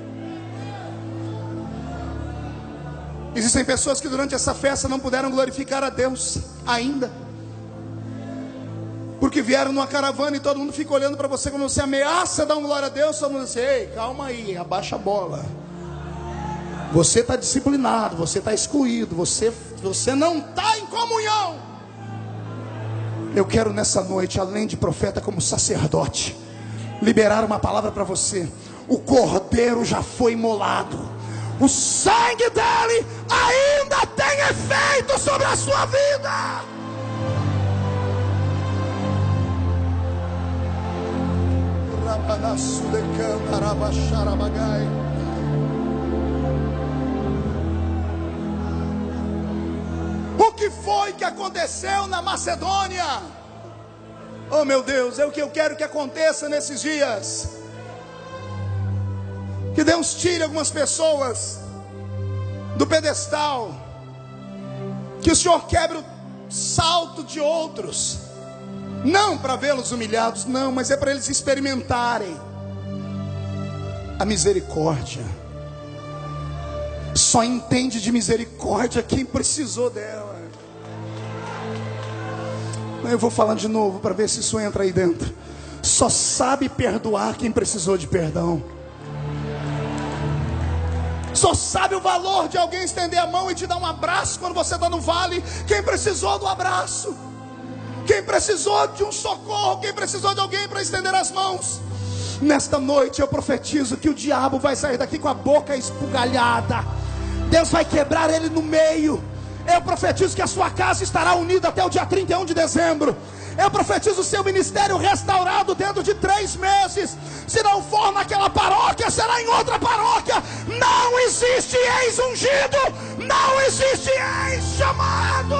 Speaker 1: Existem pessoas que durante essa festa não puderam glorificar a Deus ainda, porque vieram numa caravana e todo mundo fica olhando para você quando você ameaça dar um glória a Deus. Todo mundo diz: ei, calma aí, abaixa a bola. Você está disciplinado, você está excluído, você não está em comunhão. Eu quero nessa noite, além de profeta, como sacerdote, liberar uma palavra para você. O cordeiro já foi imolado, o sangue dele ainda tem efeito sobre a sua vida. O que foi que aconteceu na Macedônia? Oh meu Deus, é o que eu quero que aconteça nesses dias. Que Deus tire algumas pessoas do pedestal, que o Senhor quebre o salto de outros, não para vê-los humilhados, não, mas é para eles experimentarem a misericórdia. Só entende de misericórdia quem precisou dela. Eu vou falar de novo para ver se isso entra aí dentro. Só sabe perdoar quem precisou de perdão. Só sabe o valor de alguém estender a mão e te dar um abraço quando você está no vale, quem precisou do abraço, quem precisou de um socorro, quem precisou de alguém para estender as mãos. Nesta noite eu profetizo que o diabo vai sair daqui com a boca esbugalhada. Deus vai quebrar ele no meio. Eu profetizo que a sua casa estará unida até o dia 31 de dezembro. Eu profetizo o seu ministério restaurado dentro de 3 meses. Se não for naquela paróquia, será em outra paróquia. Não existe ex-ungido, não existe ex-chamado.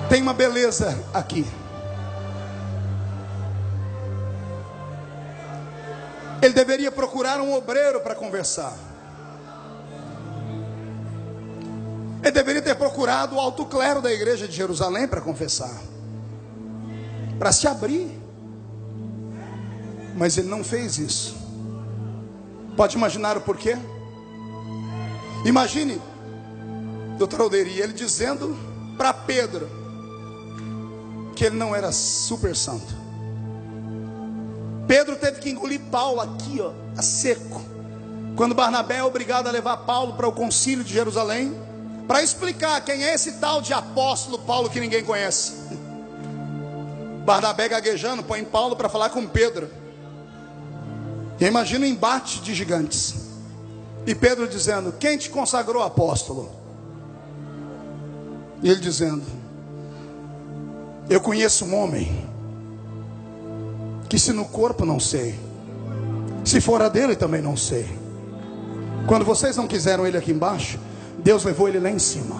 Speaker 1: Tem uma beleza aqui. Ele deveria procurar um obreiro para conversar. Ele deveria ter procurado o alto clero da igreja de Jerusalém para confessar, para se abrir. Mas ele não fez isso. Pode imaginar o porquê? Imagine, doutor Alderi, ele dizendo para Pedro que ele não era super santo. Pedro teve que engolir Paulo aqui, ó, a seco, quando Barnabé é obrigado a levar Paulo para o concílio de Jerusalém, para explicar quem é esse tal de apóstolo Paulo que ninguém conhece. Barnabé gaguejando põe Paulo para falar com Pedro. E imagina o embate de gigantes, e Pedro dizendo: quem te consagrou apóstolo? E ele dizendo: eu conheço um homem que se no corpo não sei, se fora dele também não sei. Quando vocês não quiseram ele aqui embaixo, Deus levou ele lá em cima.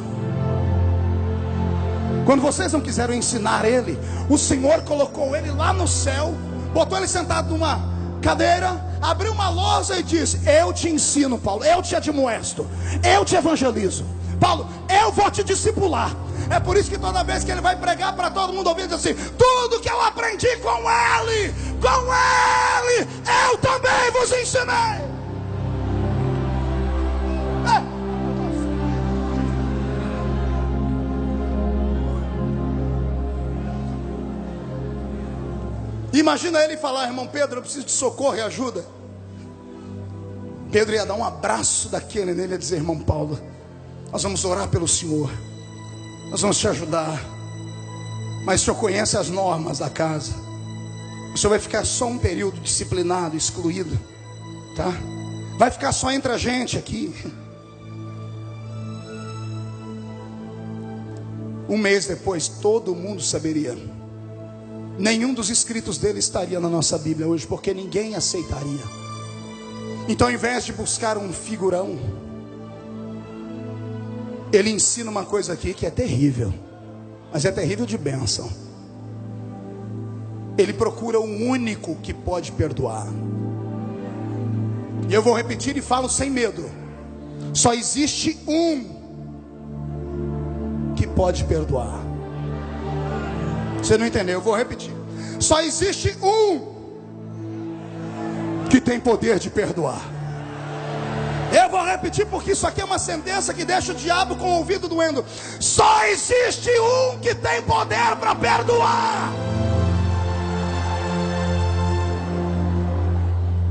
Speaker 1: Quando vocês não quiseram ensinar ele, o Senhor colocou ele lá no céu, botou ele sentado numa cadeira, abriu uma lousa e disse: eu te ensino, Paulo, eu te admoesto, eu te evangelizo, Paulo, eu vou te discipular. É por isso que toda vez que ele vai pregar para todo mundo ouvir, diz assim: tudo que eu aprendi com ele, eu também vos ensinei. Imagina ele falar: irmão Pedro, eu preciso de socorro e ajuda. Pedro ia dar um abraço daquele nele e ia dizer: irmão Paulo, nós vamos orar pelo senhor, nós vamos te ajudar, mas o senhor conhece as normas da casa, o senhor vai ficar só um período disciplinado, excluído, tá? Vai ficar só entre a gente aqui. Um mês depois todo mundo saberia. Nenhum dos escritos dele estaria na nossa Bíblia hoje, porque ninguém aceitaria. Então, ao invés de buscar um figurão, ele ensina uma coisa aqui que é terrível, mas é terrível de bênção. Ele procura o único que pode perdoar. E eu vou repetir e falo sem medo: só existe um que pode perdoar. Você não entendeu? Eu vou repetir. Só existe um que tem poder de perdoar. Eu vou repetir porque isso aqui é uma sentença que deixa o diabo com o ouvido doendo. Só existe um que tem poder para perdoar.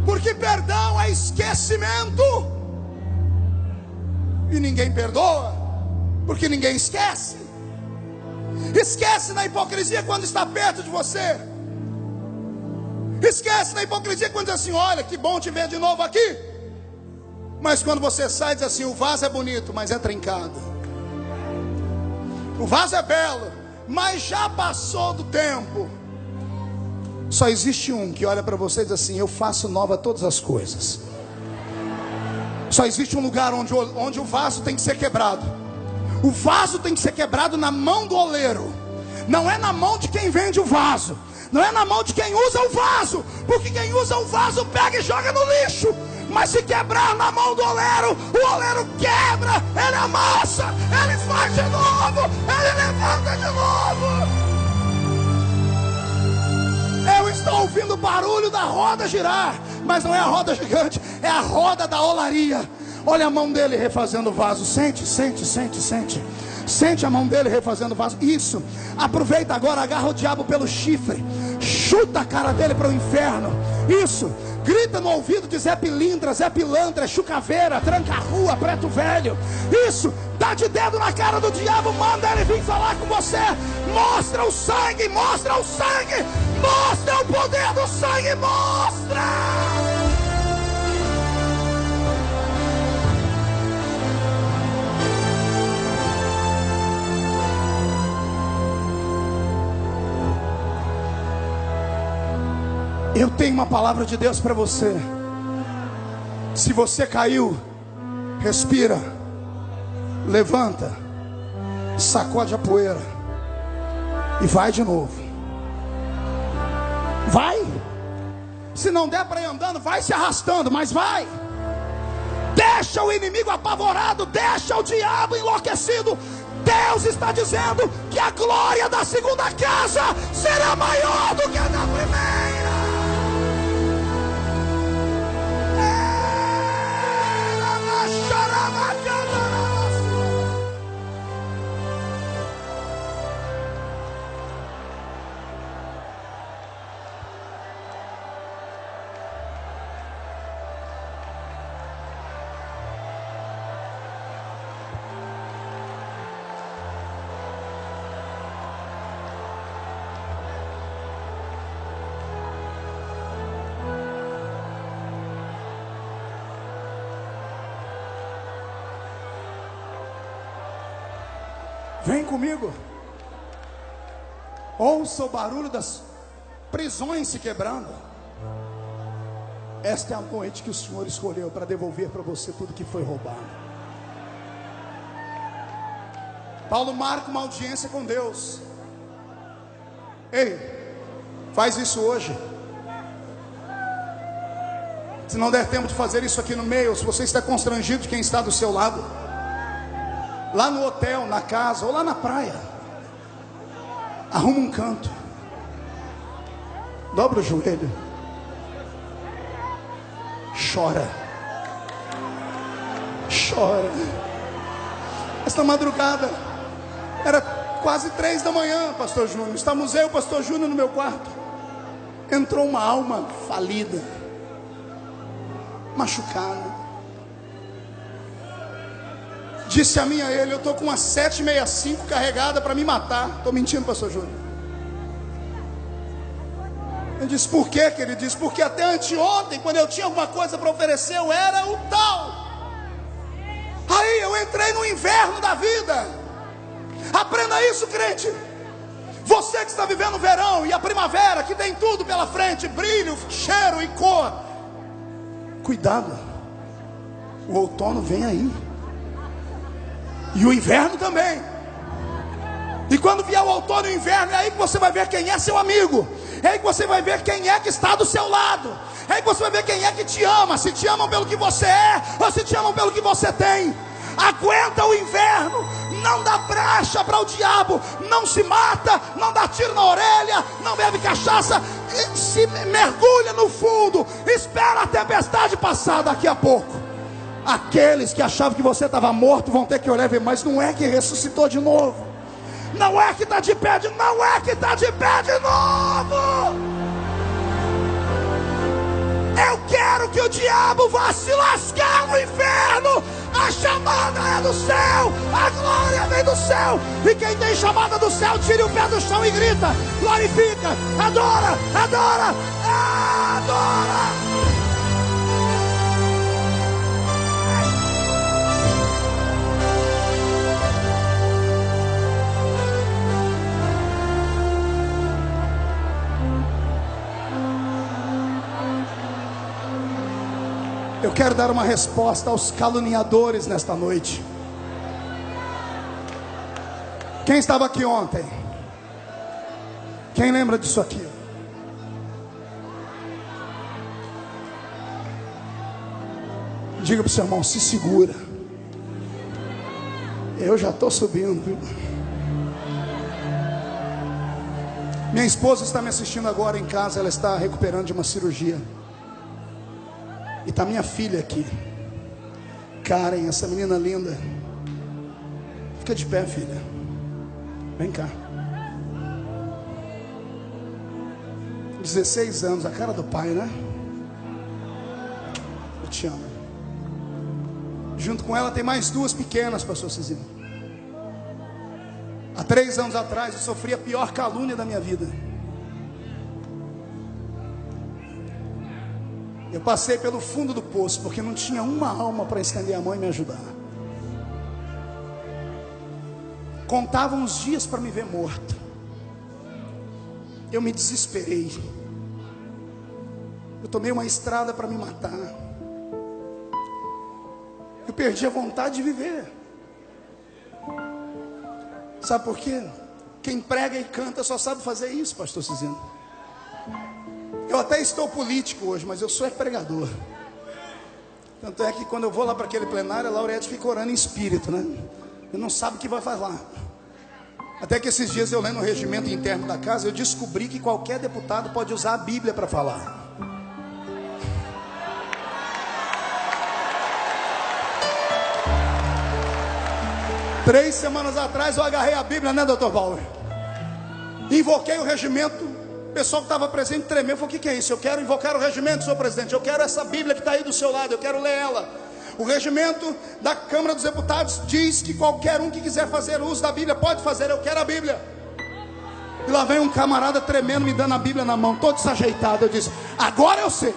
Speaker 1: Porque perdão é esquecimento. E ninguém perdoa, porque ninguém esquece. Esquece na hipocrisia quando está perto de você. Esquece na hipocrisia quando diz assim: olha, que bom te ver de novo aqui. Mas quando você sai, diz assim: o vaso é bonito, mas é trincado. O vaso é belo, mas já passou do tempo. Só existe um que olha para você e diz assim: eu faço nova todas as coisas. Só existe um lugar onde o vaso tem que ser quebrado. O vaso tem que ser quebrado na mão do oleiro. Não é na mão de quem vende o vaso. Não é na mão de quem usa o vaso. Porque quem usa o vaso pega e joga no lixo. Mas se quebrar na mão do oleiro, o oleiro quebra, ele amassa, ele faz de novo, ele levanta de novo. Eu estou ouvindo o barulho da roda girar, mas não é a roda gigante, é a roda da olaria. Olha a mão dele refazendo o vaso. Sente, sente, sente, sente. Sente a mão dele refazendo o vaso. Isso. Aproveita agora, agarra o diabo pelo chifre. Chuta a cara dele para o inferno. Isso. Grita no ouvido de Zé Pilintra, Zé Pilantra, Chucaveira, Tranca-Rua, Preto Velho. Isso. Dá de dedo na cara do diabo. Manda ele vir falar com você. Mostra o sangue, mostra o sangue. Mostra o poder do sangue, mostra. Eu tenho uma palavra de Deus para você. Se você caiu, respira, levanta, sacode a poeira e vai de novo. Vai. Se não der para ir andando, vai se arrastando, mas vai. Deixa o inimigo apavorado, deixa o diabo enlouquecido. Deus está dizendo que a glória da segunda casa será maior do que a da primeira. Vem comigo. Ouça o barulho das prisões se quebrando. Esta é a noite que o Senhor escolheu para devolver para você tudo que foi roubado. Paulo marca uma audiência com Deus. Ei, faz isso hoje. Se não der tempo de fazer isso aqui no meio, se você está constrangido de quem está do seu lado, lá no hotel, na casa ou lá na praia, arruma um canto, dobra o joelho, chora. Esta madrugada, era quase 3 da manhã, pastor Júnior, estamos eu e o pastor Júnior no meu quarto. Entrou uma alma falida, machucada. Disse a mim a ele: eu estou com uma 765 carregada para me matar. Estou mentindo, pastor Júnior? Eu disse: por quê? Que ele disse: porque até anteontem, quando eu tinha alguma coisa para oferecer, eu era o tal. Aí eu entrei no inverno da vida. Aprenda isso, crente. Você que está vivendo o verão e a primavera, que tem tudo pela frente, brilho, cheiro e cor, cuidado, o outono vem aí, e o inverno também. E quando vier o outono e o inverno, é aí que você vai ver quem é seu amigo, é aí que você vai ver quem é que está do seu lado, é aí que você vai ver quem é que te ama, se te amam pelo que você é, ou se te amam pelo que você tem. Aguenta o inverno, não dá brecha para o diabo, não se mata, não dá tiro na orelha, não bebe cachaça, se mergulha no fundo, espera a tempestade passar. Daqui a pouco, aqueles que achavam que você estava morto vão ter que olhar e ver: mas não é que ressuscitou de novo, não é que está de pé de novo. Eu quero que o diabo vá se lascar no inferno. A chamada é do céu, a glória vem do céu. E quem tem chamada do céu, tire o pé do chão e grita, glorifica, adora, adora, adora. Eu quero dar uma resposta aos caluniadores nesta noite. Quem estava aqui ontem? Quem lembra disso aqui? Diga para o seu irmão: se segura. Eu já estou subindo, viu? Minha esposa está me assistindo agora em casa. Ela está recuperando de uma cirurgia. E está minha filha aqui, Karen, essa menina linda. Fica de pé, filha. Vem cá. 16 anos, a cara do pai, né? Eu te amo. Junto com ela tem mais 2 pequenas, pastor Cizinho. Há 3 anos atrás eu sofri a pior calúnia da minha vida. Eu passei pelo fundo do poço, porque não tinha uma alma para estender a mão e me ajudar. Contavam os dias para me ver morto. Eu me desesperei. Eu tomei uma estrada para me matar. Eu perdi a vontade de viver. Sabe por quê? Quem prega e canta só sabe fazer isso, pastor Cizinho. Eu até estou político hoje, mas eu sou pregador. Tanto é que quando eu vou lá para aquele plenário, a Laurete fica orando em espírito, né? E não sabe o que vai falar. Até que esses dias eu lendo o regimento interno da casa, eu descobri que qualquer deputado pode usar a Bíblia para falar. Três semanas atrás eu agarrei a Bíblia, né, doutor Bauer? Invoquei o regimento. O pessoal que estava presente tremeu. Eu falei: o que é isso? Eu quero invocar o regimento, senhor presidente. Eu quero essa Bíblia que está aí do seu lado. Eu quero ler ela. O regimento da Câmara dos Deputados diz que qualquer um que quiser fazer uso da Bíblia pode fazer. Eu quero a Bíblia. E lá vem um camarada tremendo, me dando a Bíblia na mão, todo desajeitado. Eu disse: agora eu sei.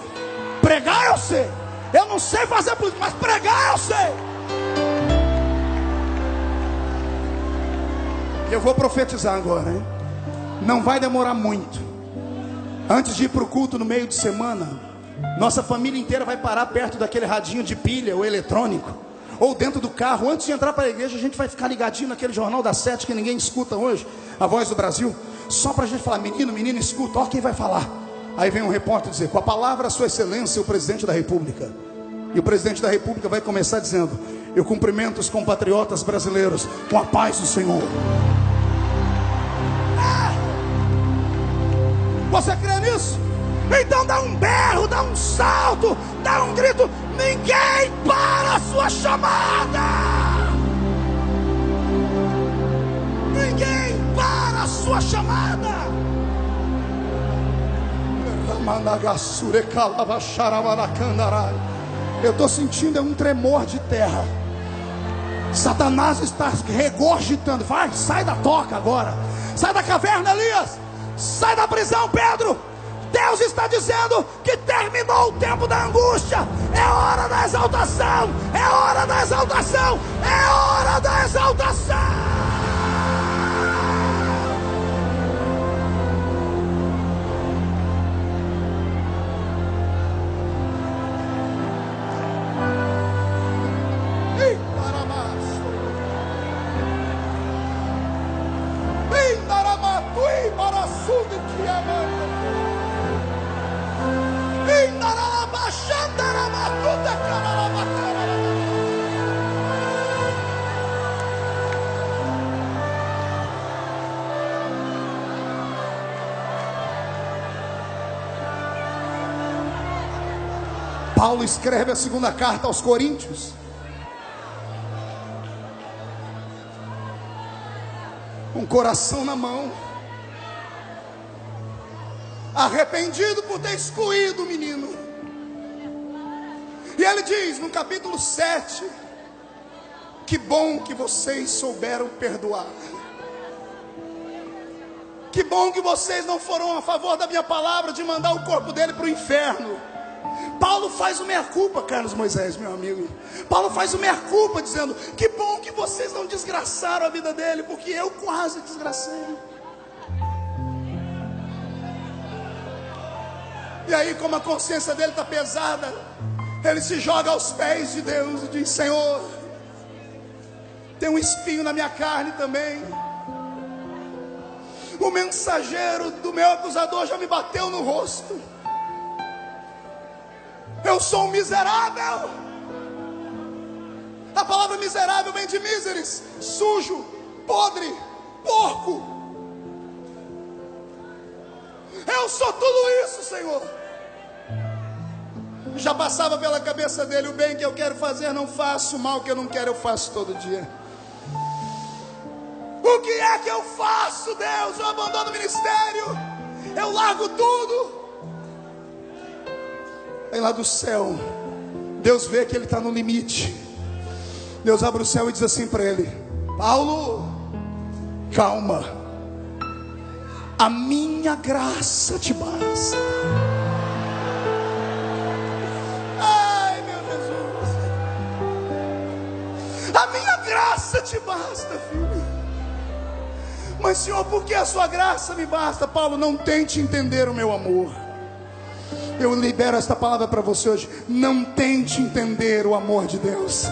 Speaker 1: Pregar eu sei. Eu não sei fazer política, mas pregar eu sei. Eu vou profetizar agora, hein? Não vai demorar muito. Antes de ir para o culto no meio de semana, nossa família inteira vai parar perto daquele radinho de pilha ou eletrônico, ou dentro do carro. Antes de entrar para a igreja, a gente vai ficar ligadinho naquele jornal das 7 que ninguém escuta hoje, A Voz do Brasil, só para a gente falar: menino, escuta, ó quem vai falar. Aí vem um repórter dizer: com a palavra, Sua Excelência, o Presidente da República. E o Presidente da República vai começar dizendo: eu cumprimento os compatriotas brasileiros com a paz do Senhor. Você crê nisso? Então dá um berro, dá um salto, dá um grito. Ninguém para a sua chamada. Ninguém para a sua chamada. Eu estou sentindo um tremor de terra. Satanás está regurgitando. Vai, sai da toca agora. Sai da caverna, Elias. Sai da prisão, Pedro. Deus está dizendo que terminou o tempo da angústia. É hora da exaltação. É hora da exaltação. É hora da exaltação. Paulo escreve a segunda carta aos Coríntios, com o coração na mão, arrependido por ter excluído o menino. E ele diz no capítulo 7: que bom que vocês souberam perdoar. Que bom que vocês não foram a favor da minha palavra de mandar o corpo dele para o inferno. Paulo faz o meia-culpa, Carlos Moisés, meu amigo. Paulo faz o meia-culpa dizendo: que bom que vocês não desgraçaram a vida dele, porque eu quase desgracei. E aí, como a consciência dele está pesada, ele se joga aos pés de Deus e diz: Senhor, tem um espinho na minha carne também. O mensageiro do meu acusador já me bateu no rosto. Eu sou um miserável. A palavra miserável vem de miseris, sujo, podre, porco. Eu sou tudo isso, Senhor. Já passava pela cabeça dele: o bem que eu quero fazer não faço, o mal que eu não quero eu faço todo dia. O que é que eu faço, Deus? Eu abandono o ministério, eu largo tudo. Aí lá do céu, Deus vê que ele está no limite. Deus abre o céu e diz assim para ele: Paulo, calma, a minha graça te basta. Ai, meu Jesus, a minha graça te basta, filho. Mas Senhor, por que a sua graça me basta? Paulo, não tente entender o meu amor. Eu libero esta palavra para você hoje. Não tente entender o amor de Deus.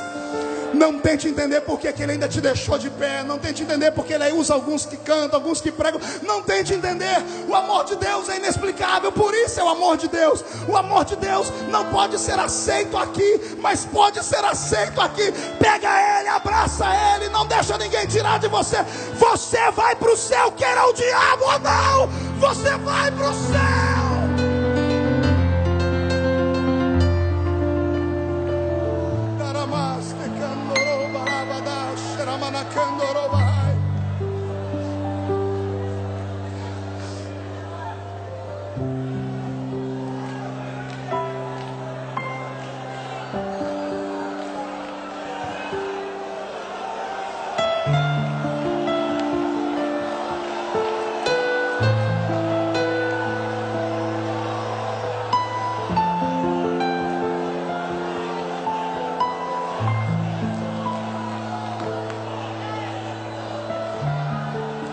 Speaker 1: Não tente entender porque que Ele ainda te deixou de pé. Não tente entender porque Ele usa alguns que cantam, alguns que pregam. Não tente entender. O amor de Deus é inexplicável. Por isso é o amor de Deus. O amor de Deus não pode ser aceito aqui, mas pode ser aceito aqui. Pega Ele, abraça Ele, não deixa ninguém tirar de você. Você vai para o céu, queira o diabo ou não. Você vai para o céu.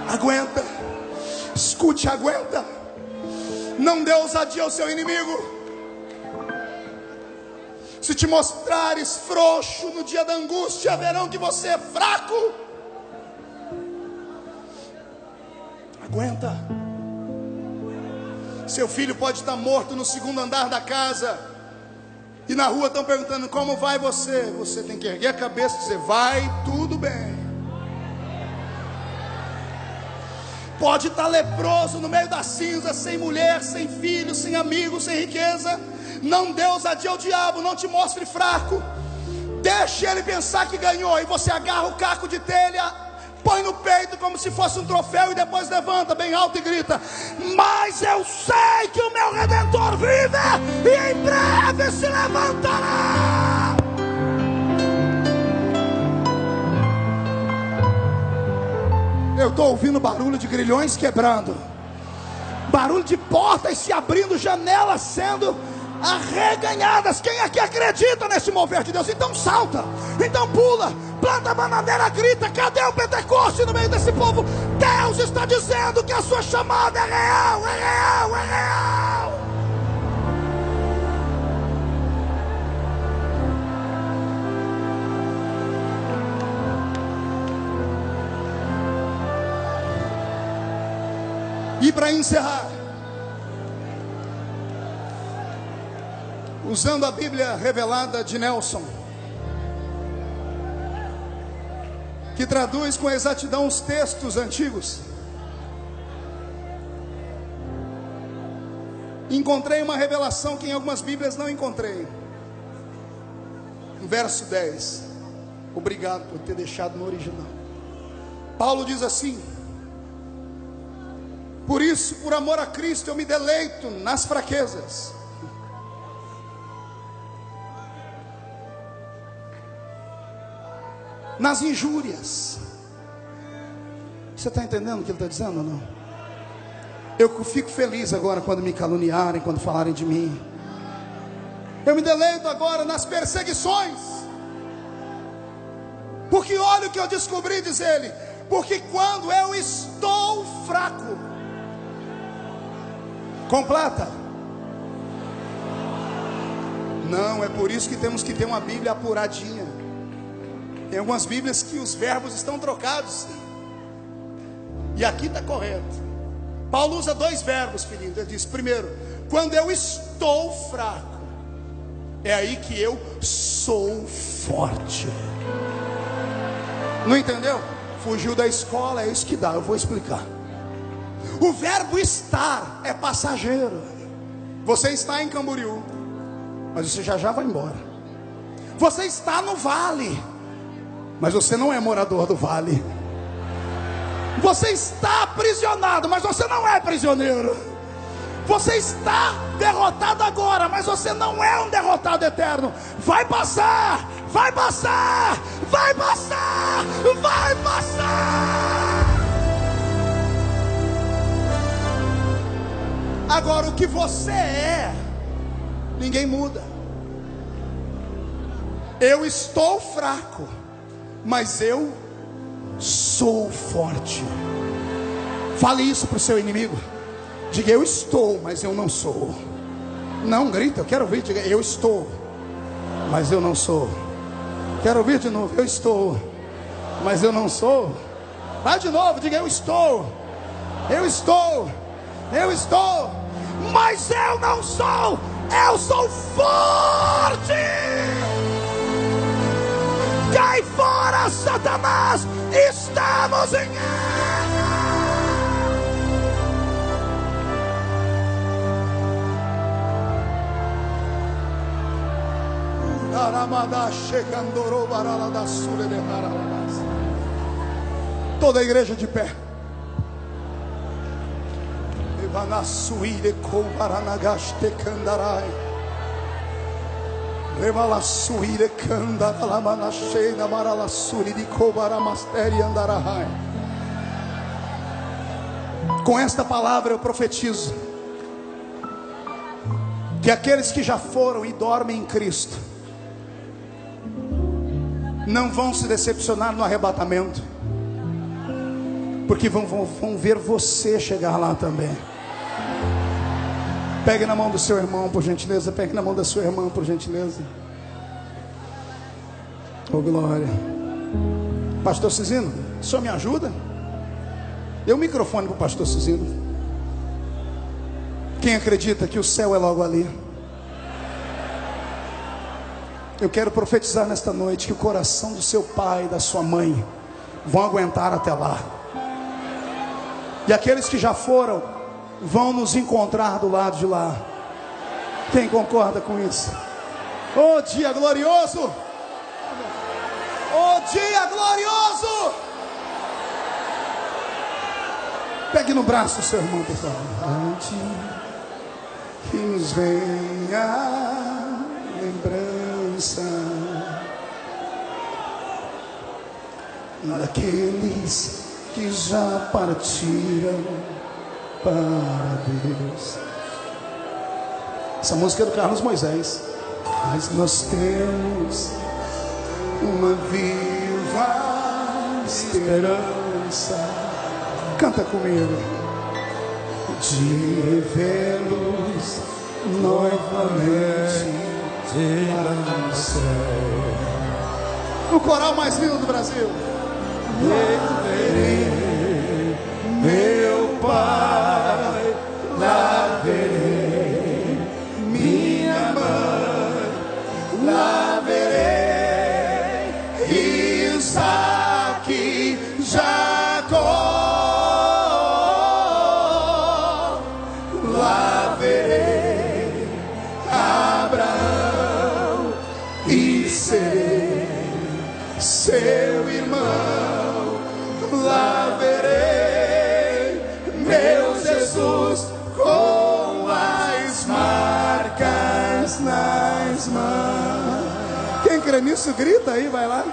Speaker 1: Aguenta, escute, aguenta. Não dê ousadia ao seu inimigo. Se te mostrares frouxo no dia da angústia, verão que você é fraco. Aguenta. Seu filho pode estar morto no segundo andar da casa, e na rua estão perguntando: como vai você? Você tem que erguer a cabeça e dizer: vai tudo bem. Pode estar leproso no meio da cinza, sem mulher, sem filho, sem amigos, sem riqueza. Não dê ousadia ao diabo, não te mostre fraco. Deixe ele pensar que ganhou, e você agarra o caco de telha, põe no peito como se fosse um troféu, e depois levanta bem alto e grita: mas eu sei que o meu Redentor vive, e em breve se levantará. Eu estou ouvindo barulho de grilhões quebrando, barulho de portas se abrindo, janelas sendo arreganhadas. Quem aqui acredita nesse mover de Deus? Então salta, então pula, planta a bananeira, grita: cadê o Pentecoste no meio desse povo? Deus está dizendo que a sua chamada é real, é real, é real. E para encerrar, usando a Bíblia revelada de Nelson, que traduz com exatidão os textos antigos, encontrei uma revelação que em algumas Bíblias não encontrei. Verso 10. Obrigado por ter deixado no original. Paulo diz assim: por isso, por amor a Cristo, eu me deleito nas fraquezas, nas injúrias. Você está entendendo o que ele está dizendo ou não? Eu fico feliz agora quando me caluniarem, quando falarem de mim. Eu me deleito agora nas perseguições, porque olha o que eu descobri, diz ele: porque quando eu estou fraco. Completa. Não, é por isso que temos que ter uma Bíblia apuradinha. Tem algumas Bíblias que os verbos estão trocados, e aqui está correto. Paulo usa dois verbos, filhinho. Ele diz: primeiro, quando eu estou fraco, é aí que eu sou forte. Não entendeu? Fugiu da escola, é isso que dá, eu vou explicar. O verbo estar é passageiro. Você está em Camboriú, mas você já vai embora. Você está no vale, mas você não é morador do vale. Você está aprisionado, mas você não é prisioneiro. Você está derrotado agora, mas você não é um derrotado eterno. Vai passar, vai passar, vai passar, vai passar. Agora, o que você é, ninguém muda. Eu estou fraco, mas eu sou forte. Fale isso para o seu inimigo. Diga: eu estou, mas eu não sou. Não grita, eu quero ouvir. Diga: eu estou, mas eu não sou. Quero ouvir de novo: eu estou, mas eu não sou. Vai de novo, diga: eu estou, eu estou, eu estou, mas eu não sou. Eu sou forte. Cai fora, Satanás. Estamos em guerra. Toda a igreja de pé. Com esta palavra eu profetizo que aqueles que já foram e dormem em Cristo não vão se decepcionar no arrebatamento, porque vão ver você chegar lá também. Pegue na mão do seu irmão, por gentileza. Pegue na mão da sua irmã, por gentileza. Oh, glória. Pastor Cizino, o senhor me ajuda? Dê o microfone para o pastor Cizino. Quem acredita que o céu é logo ali? Eu quero profetizar nesta noite que o coração do seu pai e da sua mãe vão aguentar até lá. E aqueles que já foram vão nos encontrar do lado de lá. Quem concorda com isso? Oh, dia glorioso! Oh, dia glorioso! Pegue no braço o seu irmão, por favor. Antes que nos venha a lembrança daqueles que já partiram para Deus. Essa música é do Carlos Moisés. Mas nós temos uma viva esperança. Canta comigo. De revê-los novamente lá no céu. O coral mais lindo do Brasil. Eu verei meu Pai, lá verei minha mãe, lá verei Isaque, Jacó, lá verei Abraão e serei seu irmão, lá verei meu Jesus com as marcas nas mãos. Quem crê nisso, grita aí, vai lá.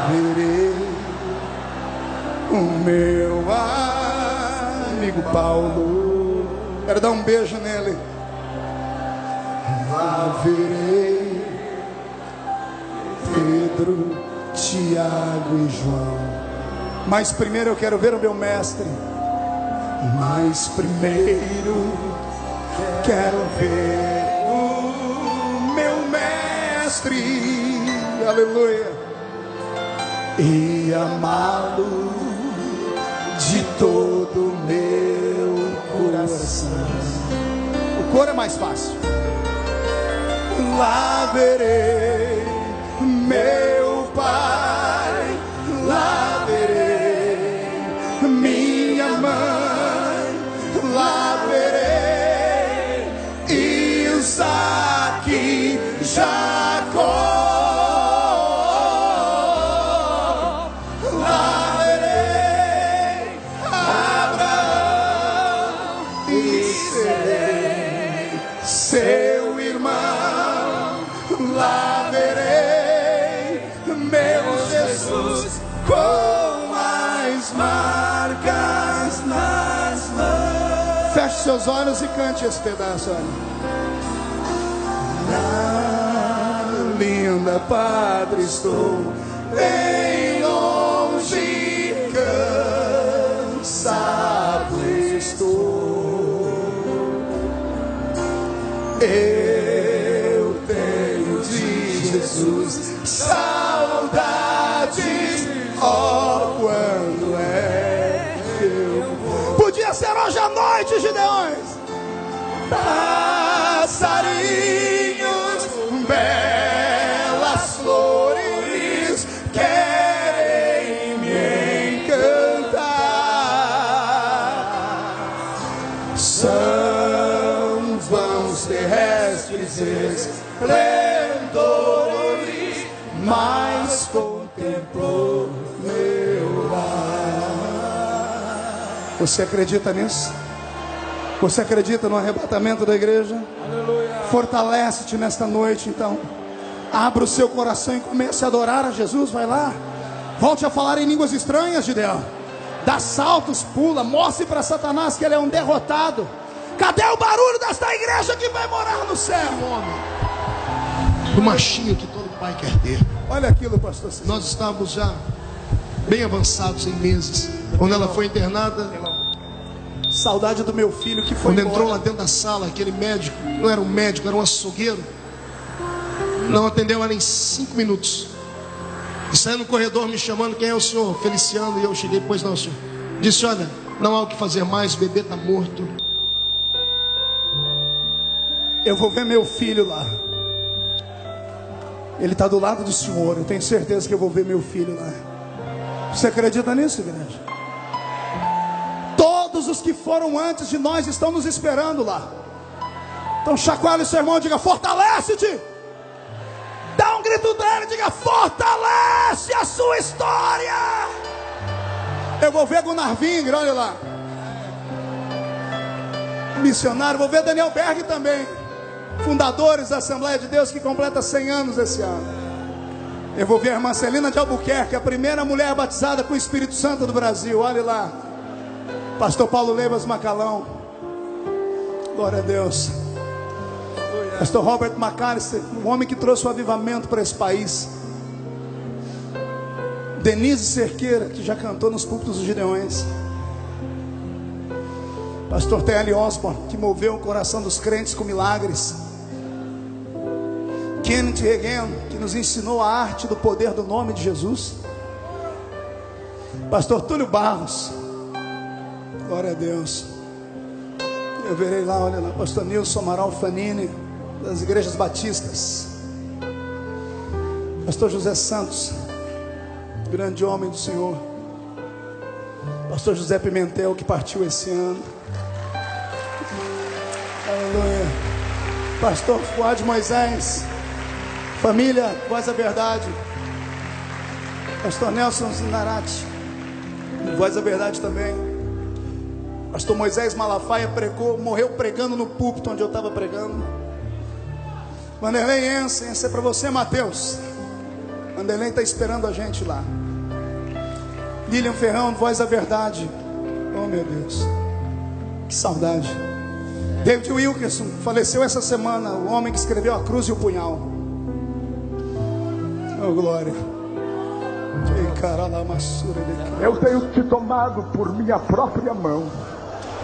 Speaker 1: Verei o meu amigo Paulo. Quero dar um beijo nele. Lá verei Pedro, Tiago e João. Mas primeiro eu quero ver o meu mestre. Mas primeiro quero ver o meu mestre. Aleluia. E amá-lo de todo o meu coração. O coro é mais fácil. Lá verei meu Pai, lá verei minha mãe, lá verei Isaque, Jacó, lá verei Abraão e serei seu irmão, lá verei meu Jesus com as marcas nas mãos. Feche seus olhos e cante esse pedaço, olha. Na linda pátria estou, bem longe, cansado estou. Eu tenho de Jesus saudades, oh, quando é que eu vou. Podia ser hoje à noite, Gideões. Passarinhos, belas flores querem me encantar. São vãos terrestres esplendores, mas contemplou meu lar. Você acredita nisso? Você acredita no arrebatamento da igreja? Aleluia. Fortalece-te nesta noite, então. Abra o seu coração e comece a adorar a Jesus. Vai lá. Volte a falar em línguas estranhas, Gideão. Dá saltos, pula. Mostre para Satanás que ele é um derrotado. Cadê o barulho desta igreja que vai morar no céu?
Speaker 2: O machinho que todo pai quer ter.
Speaker 1: Olha aquilo, pastor Cícero.
Speaker 2: Nós estávamos já bem avançados em meses. Quando ela foi internada,
Speaker 1: saudade do meu filho que foi
Speaker 2: quando
Speaker 1: embora.
Speaker 2: entrou lá dentro da sala, aquele médico, não era um médico, era um açougueiro, não atendeu ela em 5 minutos. E saiu no corredor me chamando: quem é o senhor? Feliciano. E eu cheguei: pois não, senhor. Disse: olha, não há o que fazer mais, o bebê está morto.
Speaker 1: Eu vou ver meu filho lá. Ele está do lado do Senhor. Eu tenho certeza que eu vou ver meu filho lá. Você acredita nisso, igreja? Todos os que foram antes de nós estão nos esperando lá. Então chacoalhe o seu irmão e diga: fortalece-te. Dá um grito dele e diga: fortalece a sua história. Eu vou ver Gunnar Wingre, olha lá, missionário. Vou ver Daniel Berg também, fundadores da Assembleia de Deus, que completa 100 anos esse ano. Eu vou ver a irmã Celina de Albuquerque, a primeira mulher batizada com o Espírito Santo do Brasil, olha lá. Pastor Paulo Lebas Macalão, glória a Deus. Pastor Robert McAllister, um homem que trouxe o avivamento para esse país. Denise Cerqueira, que já cantou nos púlpitos dos Gideões. Pastor T.L. Osborne, que moveu o coração dos crentes com milagres. Kenneth Hagin, que nos ensinou a arte do poder do nome de Jesus. Pastor Túlio Barros, glória a Deus. Eu verei lá, olha lá, Pastor Nilson Amaral Fanini, das igrejas batistas. Pastor José Santos, grande homem do Senhor. Pastor José Pimentel, que partiu esse ano. Aleluia. Pastor Fuad Moisés, família Voz da Verdade. Pastor Nelson Zinarati, Voz da Verdade também. Pastor Moisés Malafaia pregou, morreu pregando no púlpito onde eu estava pregando. Vanderlei Ensen, essa é para você, Mateus. Vanderlei está esperando a gente lá. Lilian Ferrão, Voz da Verdade. Oh meu Deus, que saudade. David Wilkerson, faleceu essa semana, o homem que escreveu A Cruz e o Punhal. Oh glória.
Speaker 3: Eu tenho te tomado por minha própria mão.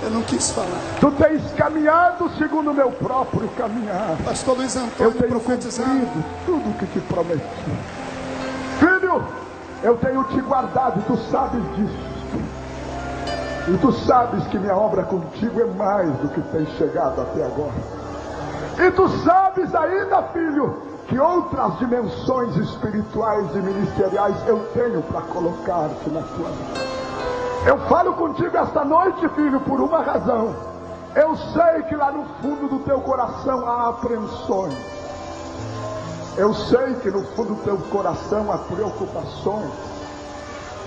Speaker 1: Eu não quis falar.
Speaker 3: Tu tens caminhado segundo o meu próprio caminhar.
Speaker 1: Pastor Luiz
Speaker 3: Eu
Speaker 1: Antônio
Speaker 3: tenho
Speaker 1: profetizando.
Speaker 3: cumprido tudo o que te prometi. Filho, eu tenho te guardado, tu sabes disso. E tu sabes que minha obra contigo é mais do que tem chegado até agora. E tu sabes ainda, filho, que outras dimensões espirituais e ministeriais eu tenho para colocar-te na tua vida. Eu falo contigo esta noite, filho, por uma razão. Eu sei que lá no fundo do teu coração há apreensões. Eu sei que no fundo do teu coração há preocupações.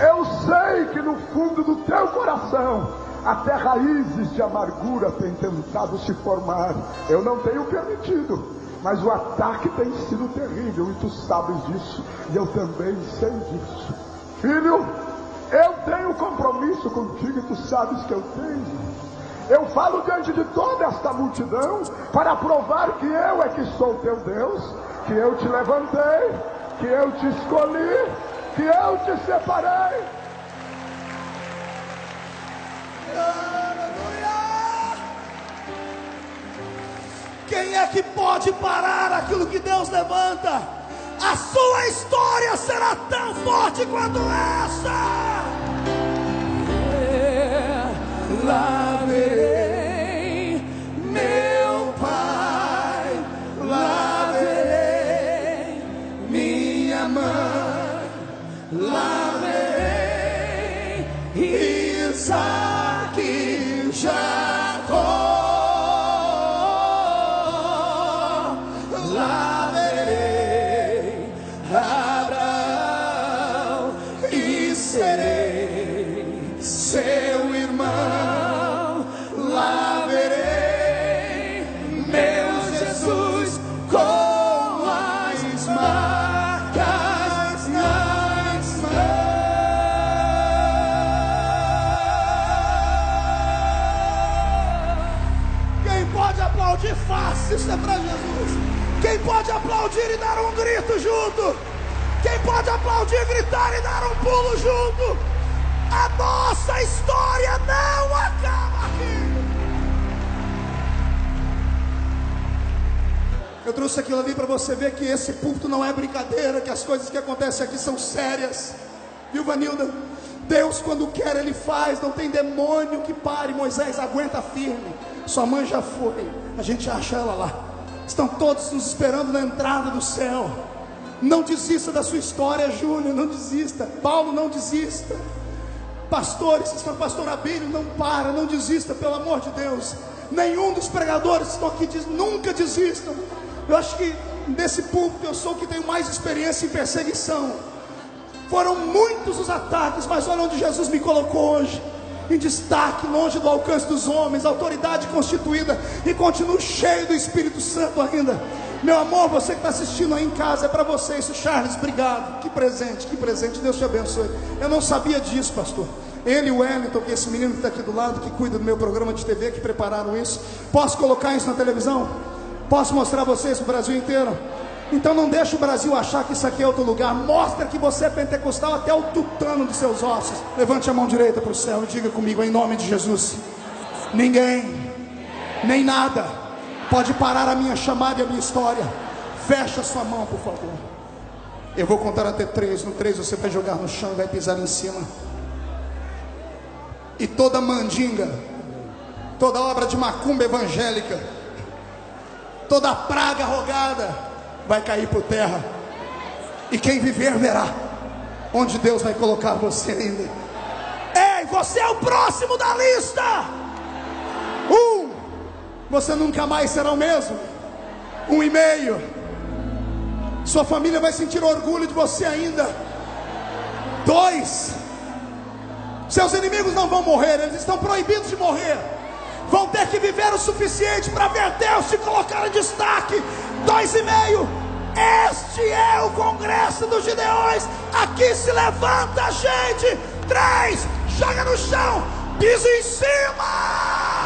Speaker 3: Eu sei que no fundo do teu coração até raízes de amargura têm tentado se formar. Eu não tenho permitido, mas o ataque tem sido terrível e tu sabes disso, e eu também sei disso. Filho, eu tenho compromisso contigo e tu sabes que eu tenho. Eu falo diante de toda esta multidão para provar que eu é que sou teu Deus, que eu te levantei, que eu te escolhi, que eu te separei.
Speaker 1: Quem é que pode parar aquilo que Deus levanta? A sua história será tão forte quanto essa. Lá verei meu Pai, lá verei minha mãe, lá verei Isaac e Jacó. Lá verei Abraão e serei seu irmão. Lá verei meu Jesus com as marcas nas mãos. Quem pode aplaudir fácil? Isso é para Jesus. Quem pode aplaudir e dar um grito junto? Quem pode aplaudir, gritar e dar um pulo junto? A nossa história não acaba aqui. Eu trouxe aquilo ali para você ver que esse púlpito não é brincadeira, que as coisas que acontecem aqui são sérias. Viu, Vanilda? Deus, quando quer, Ele faz. Não tem demônio que pare. Moisés, aguenta firme. Sua mãe já foi. A gente acha ela lá. Estão todos nos esperando na entrada do céu. Não desista da sua história, Júnior, não desista. Paulo, não desista. Pastores, pastor Abílio, não para, não desista, pelo amor de Deus. Nenhum dos pregadores que estão aqui diz, nunca desistam. Eu acho que nesse púlpito eu sou o que tenho mais experiência em perseguição. Foram muitos os ataques, mas olha onde Jesus me colocou hoje, em destaque, longe do alcance dos homens, autoridade constituída, e continuo cheio do Espírito Santo ainda. Meu amor, você que está assistindo aí em casa, é para você isso. Charles, obrigado, que presente, Deus te abençoe. Eu não sabia disso, pastor. Ele e o Wellington, que é esse menino que está aqui do lado, que cuida do meu programa de TV, que prepararam isso. Posso colocar isso na televisão? Posso mostrar a vocês o Brasil inteiro? Então não deixa o Brasil achar que isso aqui é outro lugar. Mostra que você é pentecostal até o tutano dos seus ossos. Levante a mão direita para o céu e diga comigo, em nome de Jesus: ninguém, nem nada pode parar a minha chamada e a minha história. Fecha sua mão, por favor. Eu vou contar até 3. No 3 você vai jogar no chão e vai pisar em cima. E toda mandinga, toda obra de macumba evangélica, toda praga rogada vai cair por terra. E quem viver verá onde Deus vai colocar você ainda. Ei, você é o próximo da lista. Você nunca mais será o mesmo. 1,5. Sua família vai sentir orgulho de você ainda. 2. Seus inimigos não vão morrer, eles estão proibidos de morrer. Vão ter que viver o suficiente para ver Deus te colocar em destaque. 2,5. Este é o congresso dos Gideões. Aqui se levanta a gente. 3. Joga no chão, pisa em cima.